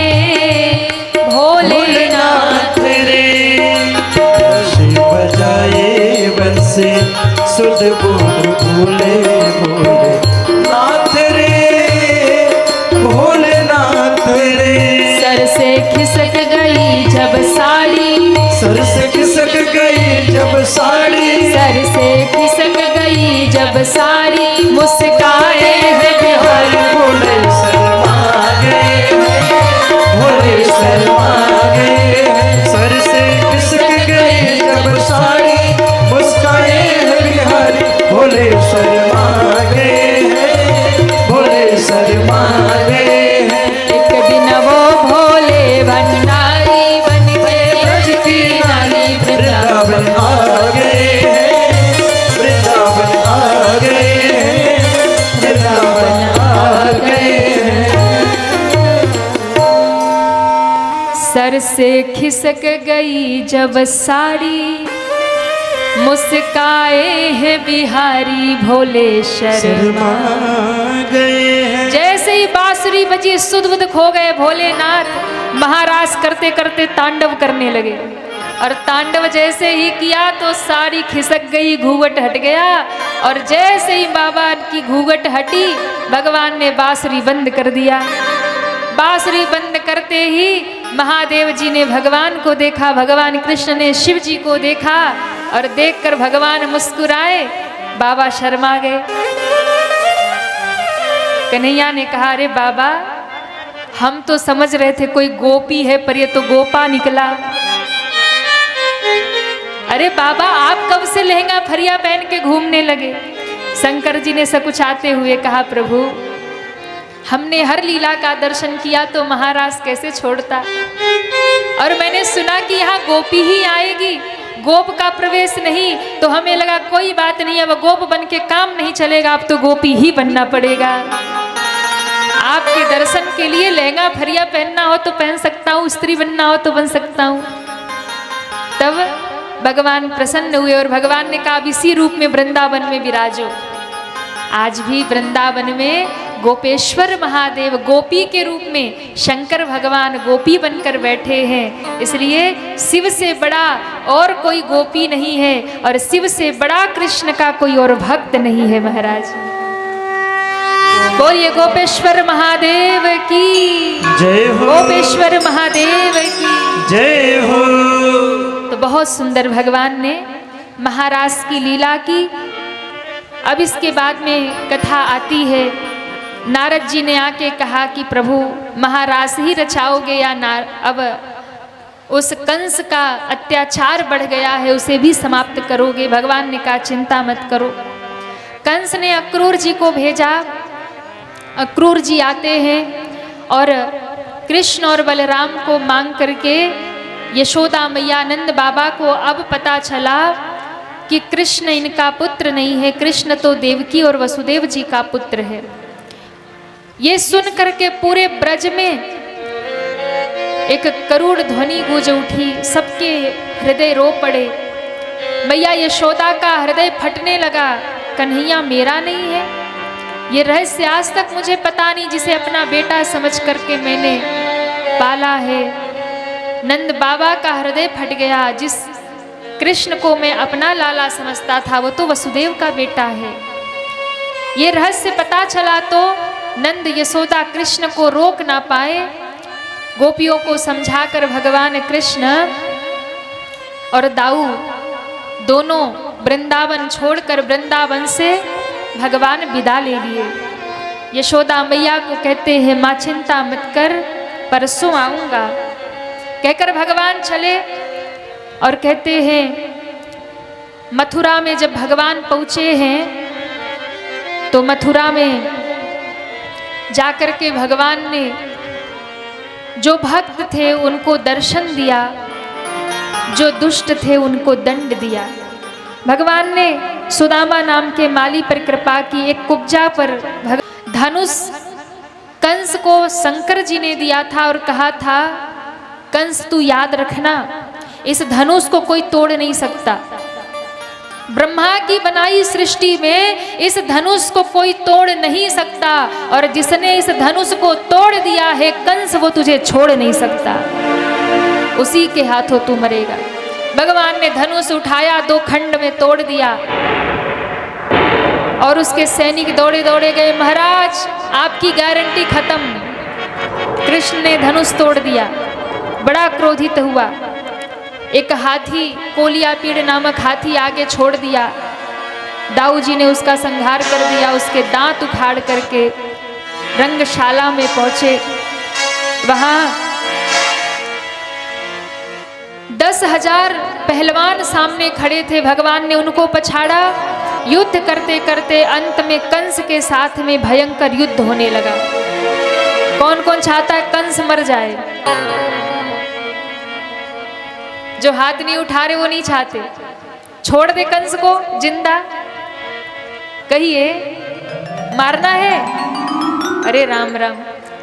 भोलेनाथ रे, शिव बजाए बंसी सुध बोल भोले भोले नाथ रे, भोलेनाथ रे। सर से खिसक गई जब साड़ी, सर से खिसक गई जब साड़ी, सर से खिसक गई जब साड़ी, मुस्काए है बिहारी भोले शर्मा गए, भोले शर्मा गए। सर से खिसक गई जब साड़ी, मुस्काए है बिहारी, भोले शर्मा गए, भोले शर्मा गए। एक दिन वो भोले भंडारी बन के ब्रज की नारी वृंदावन आ गए, वृंदावन आ गए, वृंदावन आ गए। सर से खिसक गई जब साड़ी, मुस्काए है बिहारी भोले शर्मा गए हैं। जैसे ही बांसुरी बजी सुध बुध खो गए भोलेनाथ। महाराज करते करते तांडव करने लगे और तांडव जैसे ही किया तो साड़ी खिसक गई, घूंघट हट गया। और जैसे ही बाबा की घूंघट हटी, भगवान ने बांसुरी बंद कर दिया। बांसुरी बंद करते ही महादेव जी ने भगवान को देखा, भगवान कृष्ण ने शिव जी को देखा और देखकर भगवान मुस्कुराए, बाबा शर्मा गए। कन्हैया ने कहा, अरे बाबा, हम तो समझ रहे थे कोई गोपी है, पर ये तो गोपा निकला। अरे बाबा, आप कब से लहंगा फरिया पहन के घूमने लगे? शंकर जी ने सकुचाते हुए कहा, प्रभु, हमने हर लीला का दर्शन किया तो महाराज कैसे छोड़ता। और मैंने सुना कि यहाँ गोपी ही आएगी, गोप का प्रवेश नहीं, तो हमें लगा कोई बात नहीं, अब गोप बन के काम नहीं चलेगा, अब तो गोपी ही बनना पड़ेगा। आपके दर्शन के लिए लहंगा फरिया पहनना हो तो पहन सकता हूँ, स्त्री बनना हो तो बन सकता हूँ। तब भगवान प्रसन्न हुए और भगवान ने कहा, अब इसी रूप में वृंदावन में विराजो। आज भी वृंदावन में गोपेश्वर महादेव गोपी के रूप में, शंकर भगवान गोपी बनकर बैठे हैं। इसलिए शिव से बड़ा और कोई गोपी नहीं है और शिव से बड़ा कृष्ण का कोई और भक्त नहीं है महाराज। बोलिए गोपेश्वर महादेव की जय हो, गोपेश्वर महादेव की जय हो। तो बहुत सुंदर भगवान ने महारास की लीला की। अब इसके बाद में कथा आती है, नारद जी ने आके कहा कि प्रभु महारास ही रचाओगे या अब उस कंस का अत्याचार बढ़ गया है उसे भी समाप्त करोगे। भगवान ने कहा चिंता मत करो। कंस ने अक्रूर जी को भेजा। अक्रूर जी आते हैं और कृष्ण और बलराम को मांग करके यशोदा मैया नंद बाबा को अब पता चला कि कृष्ण इनका पुत्र नहीं है, कृष्ण तो देवकी और वसुदेव जी का पुत्र है। ये सुन करके पूरे ब्रज में एक करुण ध्वनि गूंज उठी, सबके हृदय रो पड़े। मैया यशोदा का हृदय फटने लगा, कन्हैया मेरा नहीं है, ये रहस्य आज तक मुझे पता नहीं, जिसे अपना बेटा समझ करके मैंने पाला है। नंद बाबा का हृदय फट गया, जिस कृष्ण को मैं अपना लाला समझता था वो तो वसुदेव का बेटा है। ये रहस्य पता चला तो नंद यशोदा कृष्ण को रोक ना पाए। गोपियों को समझाकर भगवान कृष्ण और दाऊ दोनों वृंदावन छोड़कर वृंदावन से भगवान विदा ले लिए। यशोदा मैया को कहते हैं माँ चिंता मत कर, परसों आऊंगा। कहकर भगवान चले और कहते हैं मथुरा में जब भगवान पहुँचे हैं तो मथुरा में जाकर के भगवान ने जो भक्त थे उनको दर्शन दिया, जो दुष्ट थे उनको दंड दिया। भगवान ने सुदामा नाम के माली पर कृपा की। एक कुब्जा पर धनुष कंस को शंकर जी ने दिया था और कहा था कंस तू याद रखना, इस धनुष को कोई तोड़ नहीं सकता। ब्रह्मा की बनाई सृष्टि में इस धनुष को कोई तोड़ नहीं सकता, और जिसने इस धनुष को तोड़ दिया है कंस, वो तुझे छोड़ नहीं सकता, उसी के हाथों तू मरेगा। भगवान ने धनुष उठाया, दो खंड में तोड़ दिया और उसके सैनिक दौड़े दौड़े गए, महाराज आपकी गारंटी खत्म। कृष्ण ने धनुष तोड़ दिया, बड़ा क्रोधित हुआ। एक हाथी, कोलियापीड़ नामक हाथी आगे छोड़ दिया। दाऊ जी ने उसका संहार कर दिया, उसके दांत उखाड़ करके रंगशाला में पहुंचे। वहां 10,000 पहलवान सामने खड़े थे। भगवान ने उनको पछाड़ा। युद्ध करते करते अंत में कंस के साथ में भयंकर युद्ध होने लगा। कौन कौन चाहता है कंस मर जाए? जो हाथ नहीं उठा रहे वो नहीं चाहते। छोड़ दे कंस को जिंदा, कहिए मारना है। अरे राम राम,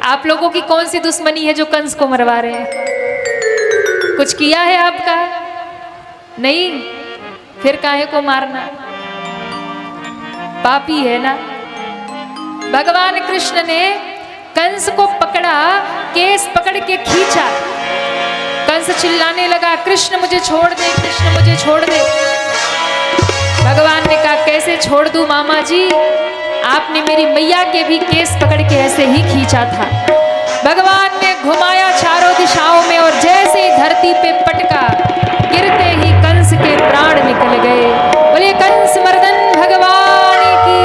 आप लोगों की कौन सी दुश्मनी है जो कंस को मरवा रहे हैं? कुछ किया है आपका? नहीं, फिर काहे को मारना? पापी है ना। भगवान कृष्ण ने कंस को पकड़ा, केस पकड़ के खींचा। कंस चिल्लाने लगा, कृष्ण मुझे छोड़ दे, कृष्ण मुझे छोड़ दे। भगवान ने कहा कैसे छोड़ दूं मामा जी, आपने मेरी मैया के भी केस पकड़ के ऐसे ही खींचा था। भगवान ने घुमाया चारों दिशाओं में और जैसे ही धरती पे पटका, गिरते ही कंस के प्राण निकल गए। बोले कंस मर्दन भगवान की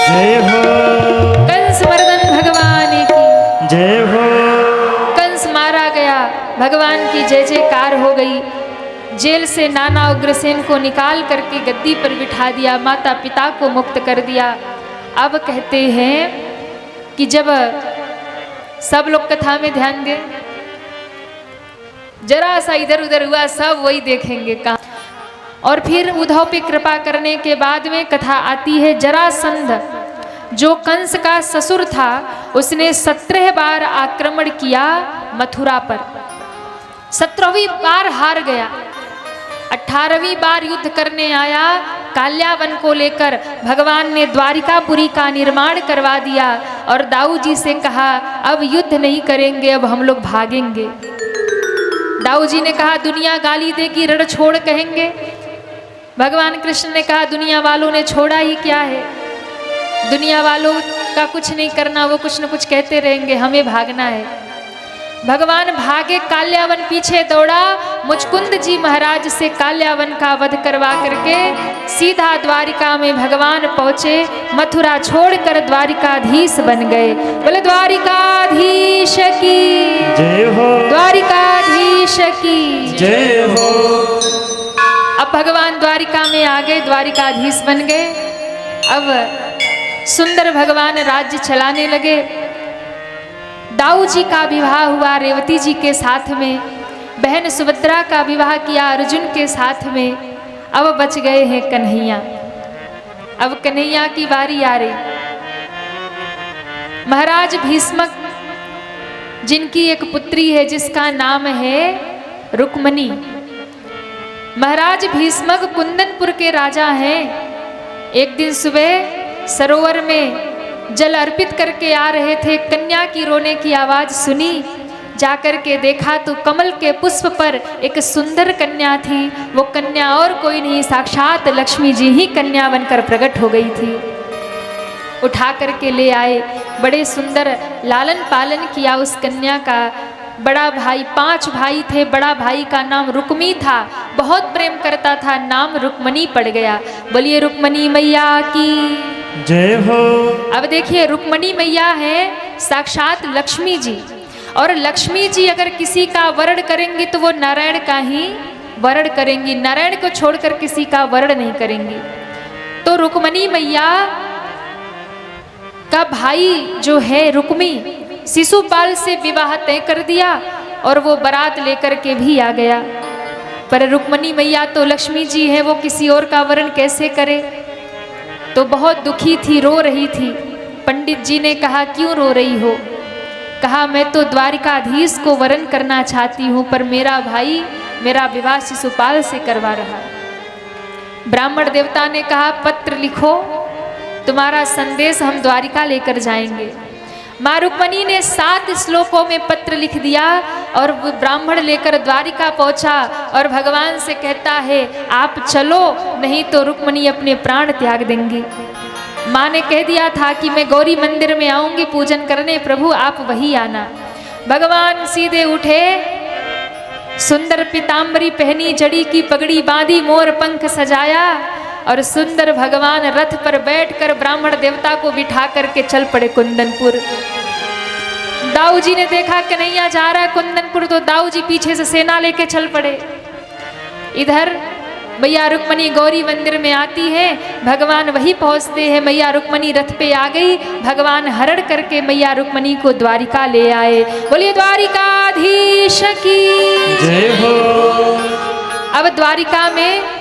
जय हो, कंस मर्दन भगवान की जय हो। कंस मारा गया, भगवान की जय जयकार हो गई। जेल से नाना उग्रसेन को निकाल करके गद्दी पर बिठा दिया, माता पिता को मुक्त कर दिया। अब कहते हैं कि जब सब लोग कथा में ध्यान दें, जरा सा इधर उधर हुआ सब वही देखेंगे कहाँ। और फिर उद्धव पे कृपा करने के बाद में कथा आती है, जरासंध जो कंस का ससुर था उसने 17 बार आक्रमण किया मथुरा पर। 17वीं बार हार गया। 18वीं बार युद्ध करने आया काल्यावन को लेकर। भगवान ने द्वारिकापुरी का निर्माण करवा दिया और दाऊ जी से कहा अब युद्ध नहीं करेंगे, अब हम लोग भागेंगे। दाऊ जी ने कहा दुनिया गाली देगी, रण छोड़ कहेंगे। भगवान कृष्ण ने कहा दुनिया वालों ने छोड़ा ही क्या है, दुनिया वालों का कुछ नहीं करना, वो कुछ न कुछ कहते रहेंगे, हमें भागना है। भगवान भागे, काल्यावन पीछे दौड़ा, मुचकुंद जी महाराज से काल्यावन का वध करवा करके सीधा द्वारिका में भगवान पहुँचे। मथुरा छोड़कर द्वारिकाधीश बन गए। बोले द्वारिकाधीश की जय हो, द्वारिकाधीश की जय हो। अब भगवान द्वारिका में आ गए, द्वारिकाधीश बन गए। अब सुंदर भगवान राज्य चलाने लगे। दाऊ जी का विवाह हुआ रेवती जी के साथ में, बहन सुभद्रा का विवाह किया अर्जुन के साथ में। अब बच गए हैं कन्हैया। अब कन्हैया की बारी आ रही। महाराज भीष्मक जिनकी एक पुत्री है जिसका नाम है रुक्मणी। महाराज भीष्मक कुंदनपुर के राजा हैं। एक दिन सुबह सरोवर में जल अर्पित करके आ रहे थे, कन्या की रोने की आवाज सुनी। जाकर के देखा तो कमल के पुष्प पर एक सुंदर कन्या थी। वो कन्या और कोई नहीं, साक्षात लक्ष्मी जी ही कन्या बनकर प्रकट हो गई थी। उठा करके ले आए, बड़े सुंदर लालन पालन किया उस कन्या का। बड़ा भाई, 5 भाई थे, बड़ा भाई का नाम रुक्मी था, बहुत प्रेम करता था, नाम रुक्मणी पड़ गया। बोलिए रुक्मणी मैया की जय हो। अब देखिए रुक्मणी मैया है साक्षात लक्ष्मी जी, और लक्ष्मी जी अगर किसी का वरण करेंगी तो वो नारायण का ही वरण करेंगी, नारायण को छोड़कर किसी का वरण नहीं करेंगी। तो रुक्मणी मैया का भाई जो है रुक्मी, शिशुपाल से विवाह तय कर दिया और वो बारात लेकर के भी आ गया। पर रुक्मणी मैया तो लक्ष्मी जी है, वो किसी और का वरण कैसे करे। तो बहुत दुखी थी, रो रही थी। पंडित जी ने कहा क्यों रो रही हो। कहा मैं तो द्वारिकाधीश को वरण करना चाहती हूँ, पर मेरा भाई मेरा विवाह शिशुपाल से करवा रहा। ब्राह्मण देवता ने कहा पत्र लिखो, तुम्हारा संदेश हम द्वारिका लेकर जाएंगे। माँ रुक्मणी ने 7 श्लोकों में पत्र लिख दिया और वो ब्राह्मण लेकर द्वारिका पहुंचा और भगवान से कहता है आप चलो, नहीं तो रुक्मणी अपने प्राण त्याग देंगी। माँ ने कह दिया था कि मैं गौरी मंदिर में आऊंगी पूजन करने, प्रभु आप वही आना। भगवान सीधे उठे, सुंदर पीताम्बरी पहनी, जड़ी की पगड़ी बांधी, मोर पंख सजाया और सुंदर भगवान रथ पर बैठकर ब्राह्मण देवता को बिठा करके चल पड़े कुंदनपुर। दाऊ जी ने देखा कन्हैया जा रहा है कुंदनपुर, तो दाऊ जी पीछे से सेना लेके चल पड़े। इधर मैया रुक्मणी गौरी मंदिर में आती है, भगवान वही पहुंचते हैं। मैया रुक्मणी रथ पे आ गई, भगवान हरण करके मैया रुक्मणी को द्वारिका ले आए। बोलिए द्वारिकाधीश की जय हो। अब द्वारिका में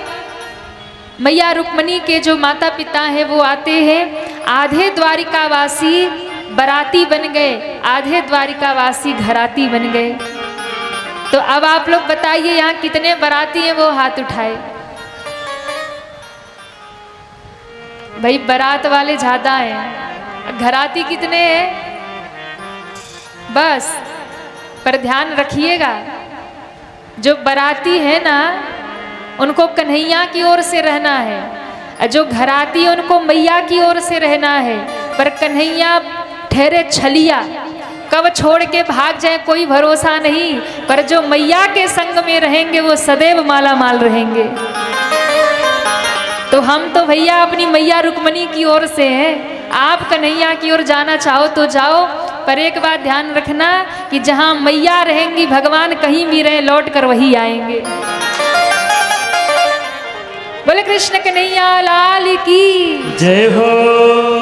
मैया रुक्मणी के जो माता पिता हैं वो आते हैं। आधे द्वारिकावासी बराती बन गए, आधे द्वारिकावासी घराती बन गए। तो अब आप लोग बताइए यहाँ कितने बराती हैं, वो हाथ उठाए। भाई बारात वाले ज्यादा हैं, घराती कितने हैं बस। पर ध्यान रखिएगा, जो बराती है ना उनको कन्हैया की ओर से रहना है, जो घराती है उनको मैया की ओर से रहना है। पर कन्हैया ठहरे छलिया, कब छोड़ के भाग जाए कोई भरोसा नहीं। पर जो मैया के संग में रहेंगे वो सदैव माला माल रहेंगे। तो हम तो भैया अपनी मैया रुक्मणी की ओर से हैं, आप कन्हैया की ओर जाना चाहो तो जाओ। पर एक बात ध्यान रखना कि जहाँ मैया रहेंगी भगवान कहीं भी रहे लौट कर वही आएंगे। बोले कृष्ण कन्हैया लाल की जय हो।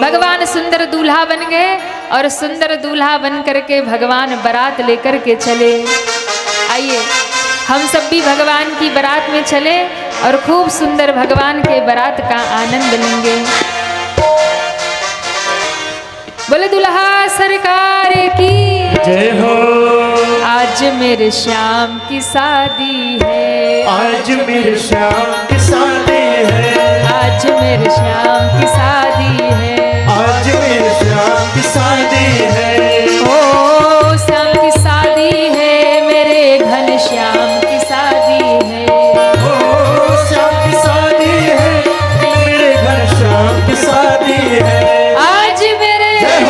भगवान सुंदर दूल्हा बन गए और सुंदर दूल्हा बन करके भगवान बारात लेकर के चले। आइए हम सब भी भगवान की बारात में चले और खूब सुंदर भगवान के बारात का आनंद लेंगे। बोले दुल्हा सरकार की जय हो। आज मेरे श्याम की शादी है, आज मेरे श्याम की शादी है, आज मेरे श्याम की शादी है, आज मेरे श्याम की शादी है। ओ श्याम की शादी है, मेरे घन श्याम की शादी है। ओ श्याम की शादी है, मेरे घर श्याम की शादी है। आज मेरे जय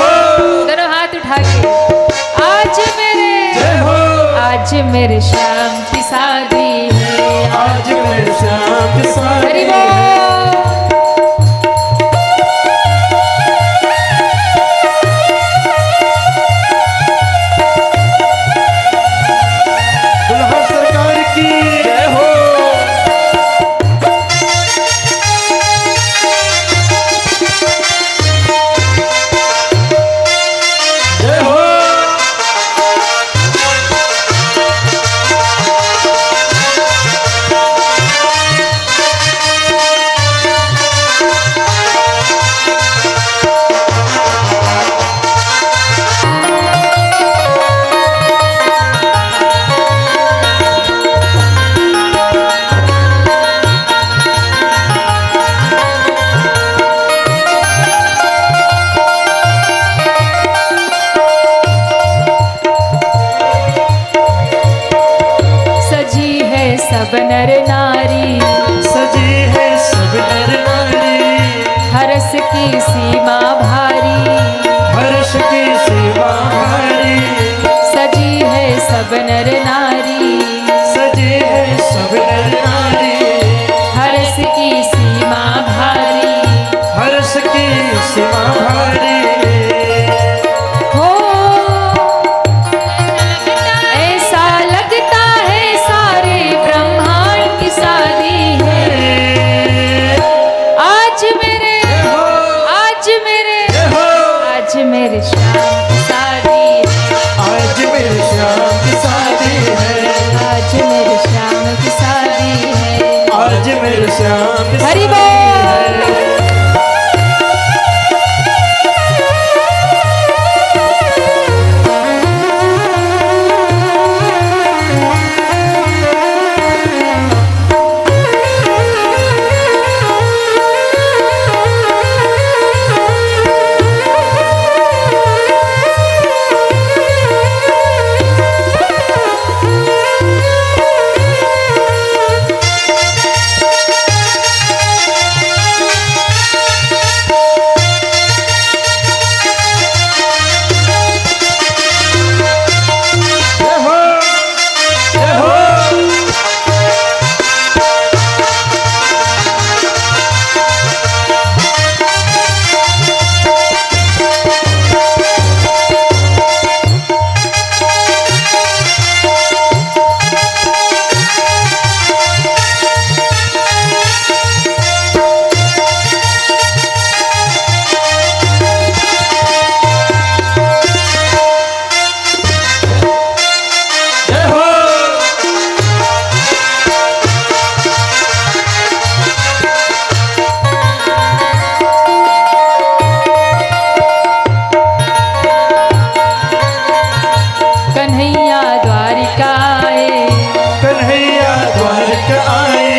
आज मेरे श्याम की शादी है, आज मेरे श्याम की शादी हरि है। दुल्हा सरकार की जय हो। जय हो। सजी है सब नर नारी, सजी है सब नर नारी, हरस की सीमा भारी, हर्ष की सेवा भारी। सजी है सब नर नारी, सजी है सब नर नारी, हरस की सीमा भारी, हर्ष की सेवा भारी। हो ऐसा लगता है सारे ब्रह्मांड की शादी है। आज मेरे आज मेरे आज मेरे श्याम की शादी है, आज मेरे श्याम की शादी है, आज मेरे श्याम की शादी है, आज मेरे श्याम की हरि शादी बोल। है। जय हो। जय हो। जय हो। कन्हैया द्वारिका आए, कन्हैया द्वारका आए,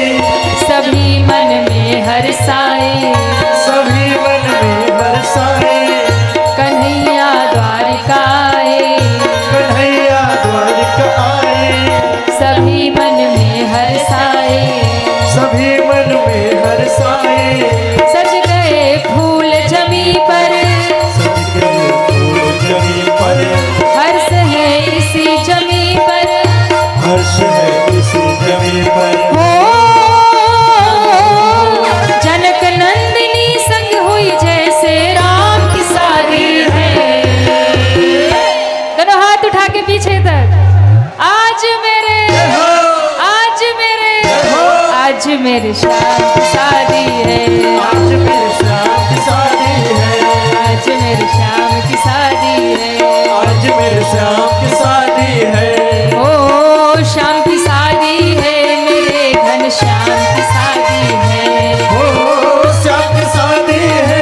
सभी मन में हर्षाए, सभी मन में बरसाए। कन्हैया द्वारिका आए, कन्हैया द्वारका आए, सभी मन में हर्षाए, सभी मन में हर्षाए। सज गए फूल जमी पर, सज गए फूल जमी पर, हर्ष है इसी जमी पर, हर्ष है इस जमी पर। हो जनक नंदिनी संग हुई जैसे राम की शादी है। दोनों हाथ उठा के पीछे तक। आज मेरे आज मेरे श्याम की शादी है, आज मेरे श्याम की शादी है, आज मेरे श्याम की शादी है, आज मेरे श्याम की शादी है। ओ श्याम की शादी है, मेरे घन श्याम की शादी है, हो श्याम की शादी है,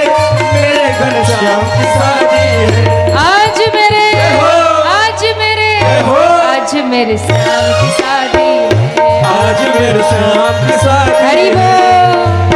मेरे घन श्याम की शादी है। आज मेरे हो। आज मेरे श्याम की शादी है, आज मेरे श्याम की शादी हरि है। बोल।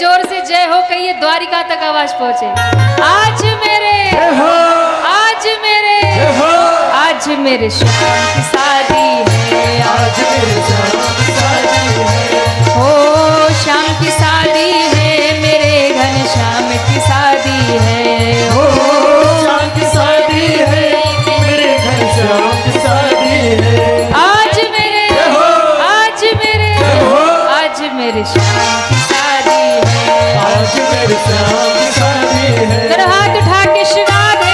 जोर से जय हो कहिए, द्वारिका तक आवाज पहुंचे। आज मेरे जय हो, आज मेरे जय हो, आज मेरे श्याम की शादी है, आज मेरे श्याम की शादी है। हो श्याम की शादी है, मेरे घनश्याम की शादी है, हो श्याम की शादी है, मेरे घनश्याम की शादी है। आज मेरे जय हो, आज मेरे जय हो, आज मेरे श्याम की शादी है, आज मेरे श्याम की शादी है। जरा हाथ उठा के शिवा दे।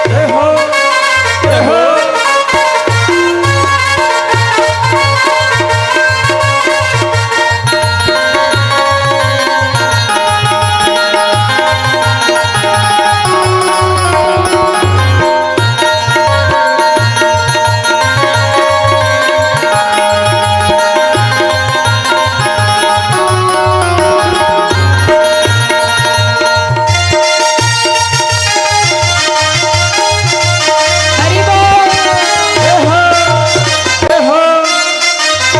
जय हो, जय हो, हरि बोल। जय हो, जय हो,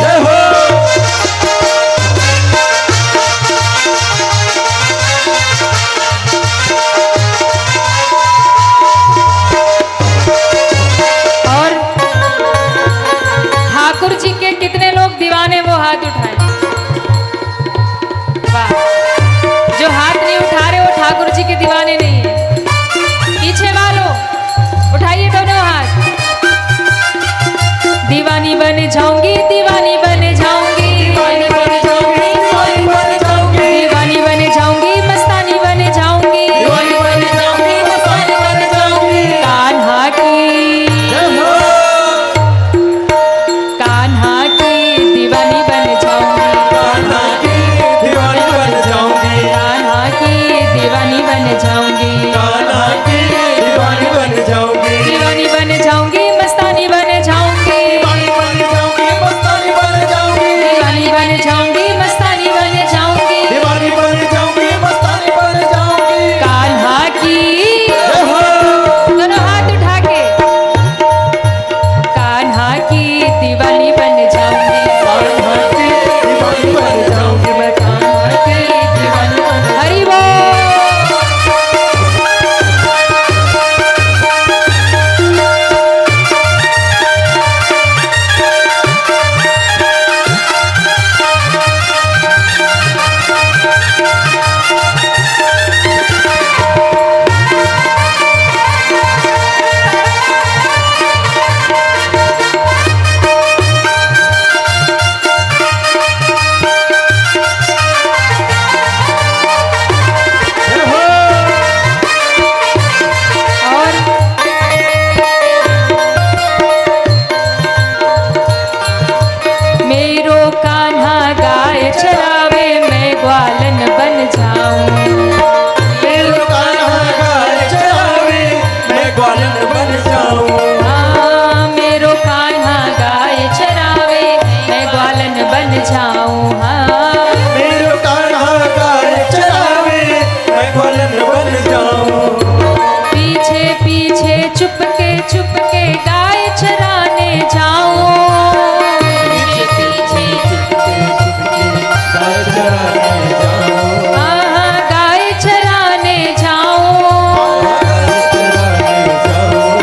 जय हो। और ठाकुर जी के कितने लोग दीवाने, वो हाथ उठाएं। वाह, जो हाथ नहीं उठा रहे वो ठाकुर जी के दीवाने नहीं है। पीछे वालों उठाइए दोनों हाथ। दीवानी बन जाऊंगी, दीवानी बन जाऊंगी, दीवानी बन जाऊंगी, दीवानी बन जाऊंगी, दीवानी बन जाऊंगी, मस्तानी बन जाऊंगी, दीवानी बन जाऊंगी, मस्तानी बन जाऊंगी। कान्हा की, जय हो, कान्हा की दीवानी बन जाऊंगी, कान्हा की दीवानी बन जाऊंगी, कान्हा की दीवानी बन जाऊंगी, कान्हा की दीवानी बन जाऊंगी, दीवानी बन जाऊंगी, मस्तानी बन जाऊंगी, दीवानी बन जाऊंगी, मस्तानी बन जाऊंगी, दीवानी बन जाऊंगी, मस्तानी बन जाऊंगी, दीवानी बन जाऊंगी, मस्तानी बन जाऊंगी। कान्हा की। जय हो, दोनों हाथ उठा के, कान्हा की दीवानी बन जाऊंगी, कान्हा की दीवानी बन जाऊंगी, मैं कान्हा की दीवानी बन। हरि बोल। जय हो, और मेरो कान्हा गाय चरावे, मैं ग्वालन बन जाऊं, मेरो कान्हा गाय चरावे, मैं ग्वालन बन जाऊं। हाँ मेरो कान्हा गाय चरावे, मैं ग्वालन बन जाऊं, हाँ मेरो कान्हा गाय चरावे, मैं ग्वालन बन जाऊं। पीछे पीछे चुपके गाय चराने जाऊं, पीछे पीछे गाय चराने जाऊं, हाँ गाय चराने जाऊं, गाय चराने जाऊं।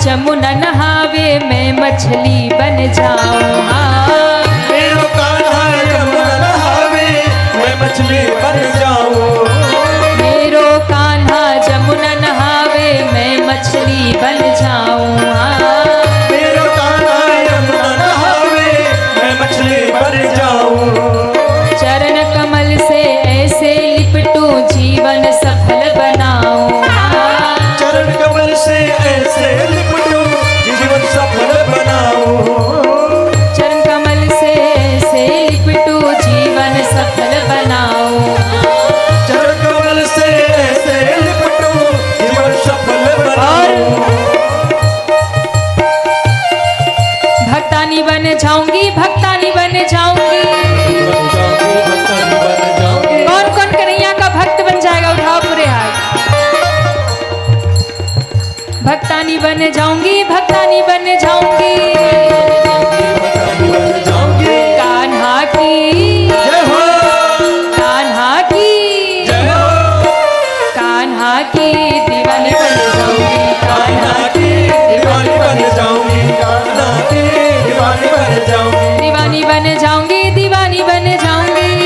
जमुना नहावे मैं मछली बन जाऊं। हाँ मेरो कान्हा जमुना नहावे मैं मछली बन जाऊं। मेरो कान्हा जमुना नहावे मैं मछली बन जाऊं। हाँ मेरो कान्हा जमुना नहावे मैं मछली बन जाऊं। चरण कमल से ऐसे लिपटूं जीवन सफल बनाऊं। हाँ चरण कमल से ऐसे लिपटूं जीवन सफल बनाऊं। चरण कमल से ऐसे लिपटूं जीवन सफल बनाऊं। चरण कमल से ऐसे लिपटूं जीवन सफल बनाऊं। भक्तानी बन जाऊंगी, भक्तानी बन जाऊंगी। कौन कौन कन्हैया का भक्त बन जाएगा? उठाओ पूरे हाथ। भक्तानी बन जाऊंगी, भक्तानी बन जाऊंगी। कान्हा की जय हो, कान्हा की जय हो। कान्हा की दीवानी बन जाऊंगी। कान्हा की दीवानी बन जाऊंगी। कान्हा की दीवानी बन जाऊंगी। दीवानी बन जाऊंगी, दीवानी बन जाऊंगी।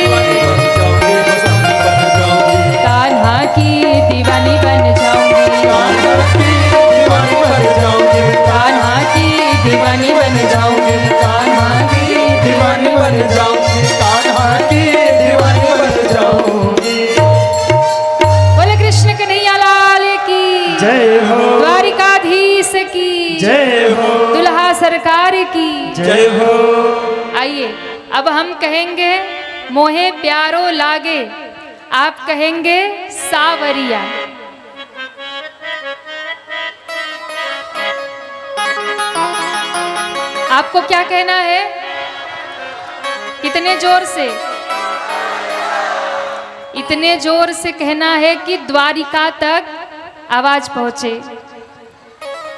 कान्हा की दीवानी बन जाऊंगी। कान्हा की दीवानी बन जाऊंगी। कान्हा की दीवानी बन जाऊंगी। कान्हा की दीवानी बन जाऊंगी। कान्हा की दीवानी बन जाऊंगी। बोले कृष्ण कन्हैया लाल की जय हो, द्वारिकाधीश की जय हो, दुल्हा सरकार की जय हो। आइए अब हम कहेंगे मोहे प्यारो लागे, आप कहेंगे सावरिया। आपको क्या कहना है? कितने जोर से? इतने जोर से कहना है कि द्वारिका तक आवाज पहुंचे।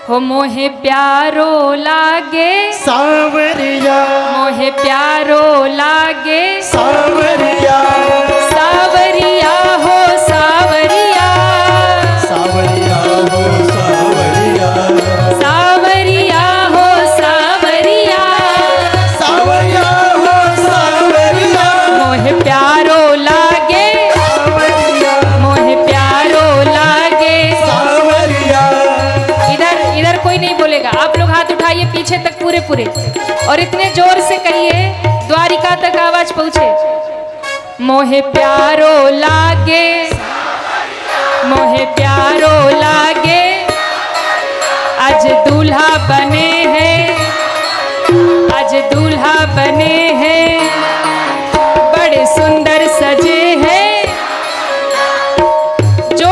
हो मोहे प्यारो लागे, सावरिया, मोहे प्यारो लागे, सावरिया, सावरिया हो सावरिया, सावरिया हो सावरिया, सावरिया हो सावरिया, सावरिया हो सावरिया। मोहे प्यारो लागे, सावरिया, मोहे प्यारो लागे। सावरिया। इधर इधर कोई नहीं बोलेगा, आप लोग हाथ उठाइए पीछे तक पूरे पूरे, और इतने जोर से कहिए द्वारिका तक आवाज पहुंचे। मोहे प्यारो लागे, मोहे प्यारो लागे, आज दूल्हा बने हैं, आज दूल्हा बने हैं, बड़े सुंदर सजे हैं। जो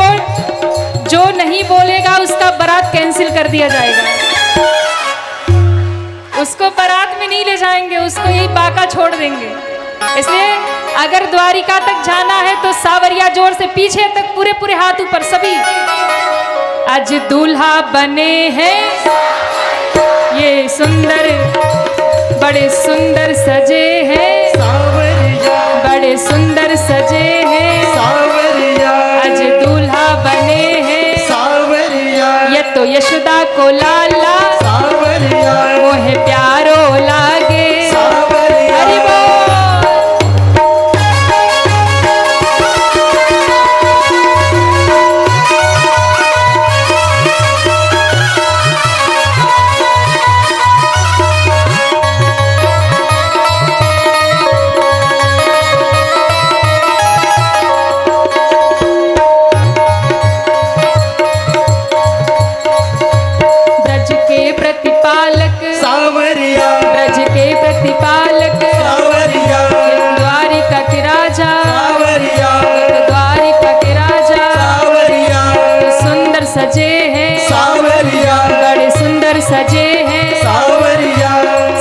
जो नहीं बोलेगा उसका बारात कैंसिल कर दिया जाएगा, उसको बारात में नहीं ले जाएंगे, उसको यही बाका छोड़ देंगे। इसलिए अगर द्वारिका तक जाना है तो सावरिया जोर से पीछे तक पूरे पूरे हाथ ऊपर सभी। आज दूल्हा बने हैं ये सुंदर, बड़े सुंदर सजे हैं, सावरिया, बड़े सुंदर सजे हैं। सावरिया, आज दूल्हा बने हैं सावरिया, ये तो यशोदा को लाला, सावरिया, मोहे प्यारो लागे। सावरिया। हरि बोल। ब्रज के प्रतिपालक, सावरिया, ब्रज के प्रतिपालक, सावरिया, द्वारिका के राजा, सावरिया, द्वारिका के राजा, सावरिया, सुंदर सजे हैं, सावरिया, बड़े सुंदर सजे हैं। सावरिया,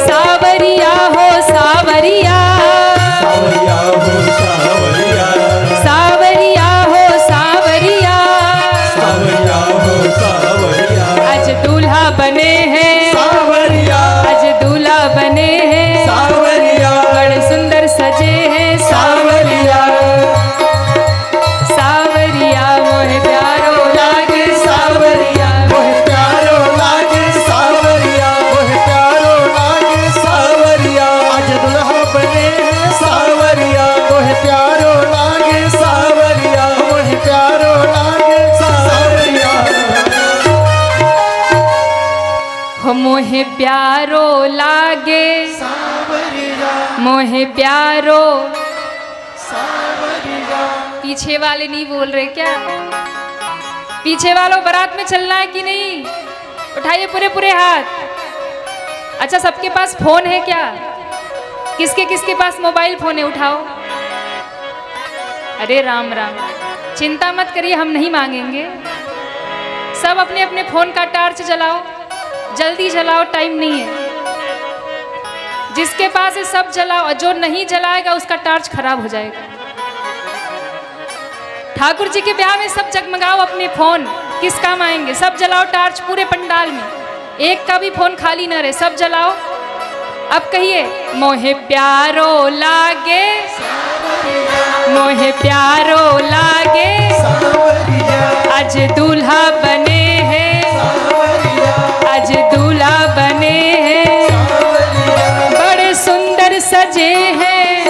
सावरिया हो सावरिया, सावरिया हो सावरिया, सावरिया हो सावरिया, सावरिया हो सावरिया, आज दूल्हा बने हैं, सावरिया, आज दूल्हा बने हैं, सावरिया, बड़े सुंदर सजे हैं। सावरिया, सावरिया मोहे प्यारो लागे, सावरिया मोहे प्यारो लागे, मोहे प्यारो लागे सावरिया मोहे प्यारो। सावरिया। पीछे वाले नहीं बोल रहे क्या? पीछे वालों बारात में चलना है कि नहीं? उठाइए पूरे पूरे हाथ। अच्छा सबके पास फोन है क्या? किसके किसके पास मोबाइल फोन है? उठाओ। अरे राम राम, चिंता मत करिए, हम नहीं मांगेंगे। सब अपने अपने फोन का टार्च जलाओ, जल्दी जलाओ, टाइम नहीं है। जिसके पास है सब जलाओ, और जो नहीं जलाएगा उसका टार्च खराब हो जाएगा। ठाकुर जी के ब्याह में सब जगमगाओ अपने फोन, किस काम आएंगे? सब जलाओ टार्च पूरे पंडाल में, एक का भी फोन खाली न रहे, सब जलाओ। अब कहिए मोहे प्यारो लागे मोहे प्यारो लागे आज दूल्हा बने हैं आज दूल्हा बने हैं बड़े सुंदर सजे हैं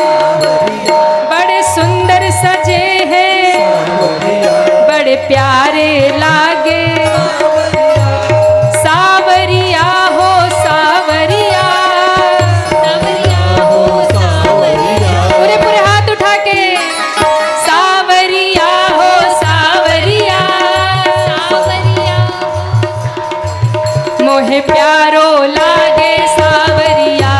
बड़े सुंदर सजे हैं बड़े प्यारे लागे सावरिया हो सावरिया पूरे पूरे हाथ उठा के सावरिया हो सावरिया मोहे प्यारो लागे सावरिया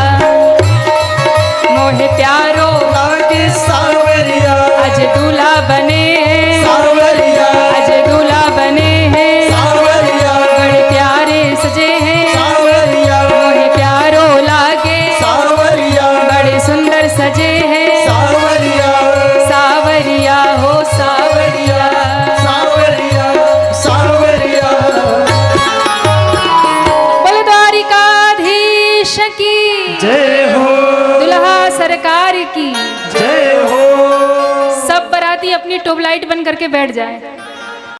मोहे प्यारो लागे सावरिया आज दूल्हा बने हैं सावरिया आज दूल्हा बने हैं सावरिया बड़े प्यारे सजे हैं सावरिया मोहे प्यारो लागे सावरिया बड़े सुंदर सजे हैं सावरिया सावरिया हो सावरिया सावरिया सावरिया बोले द्वारिकाधीश की जय हो दुल्हा सरकार की जय हो। सब बराती अपनी ट्यूबलाइट बंद करके बैठ जाए।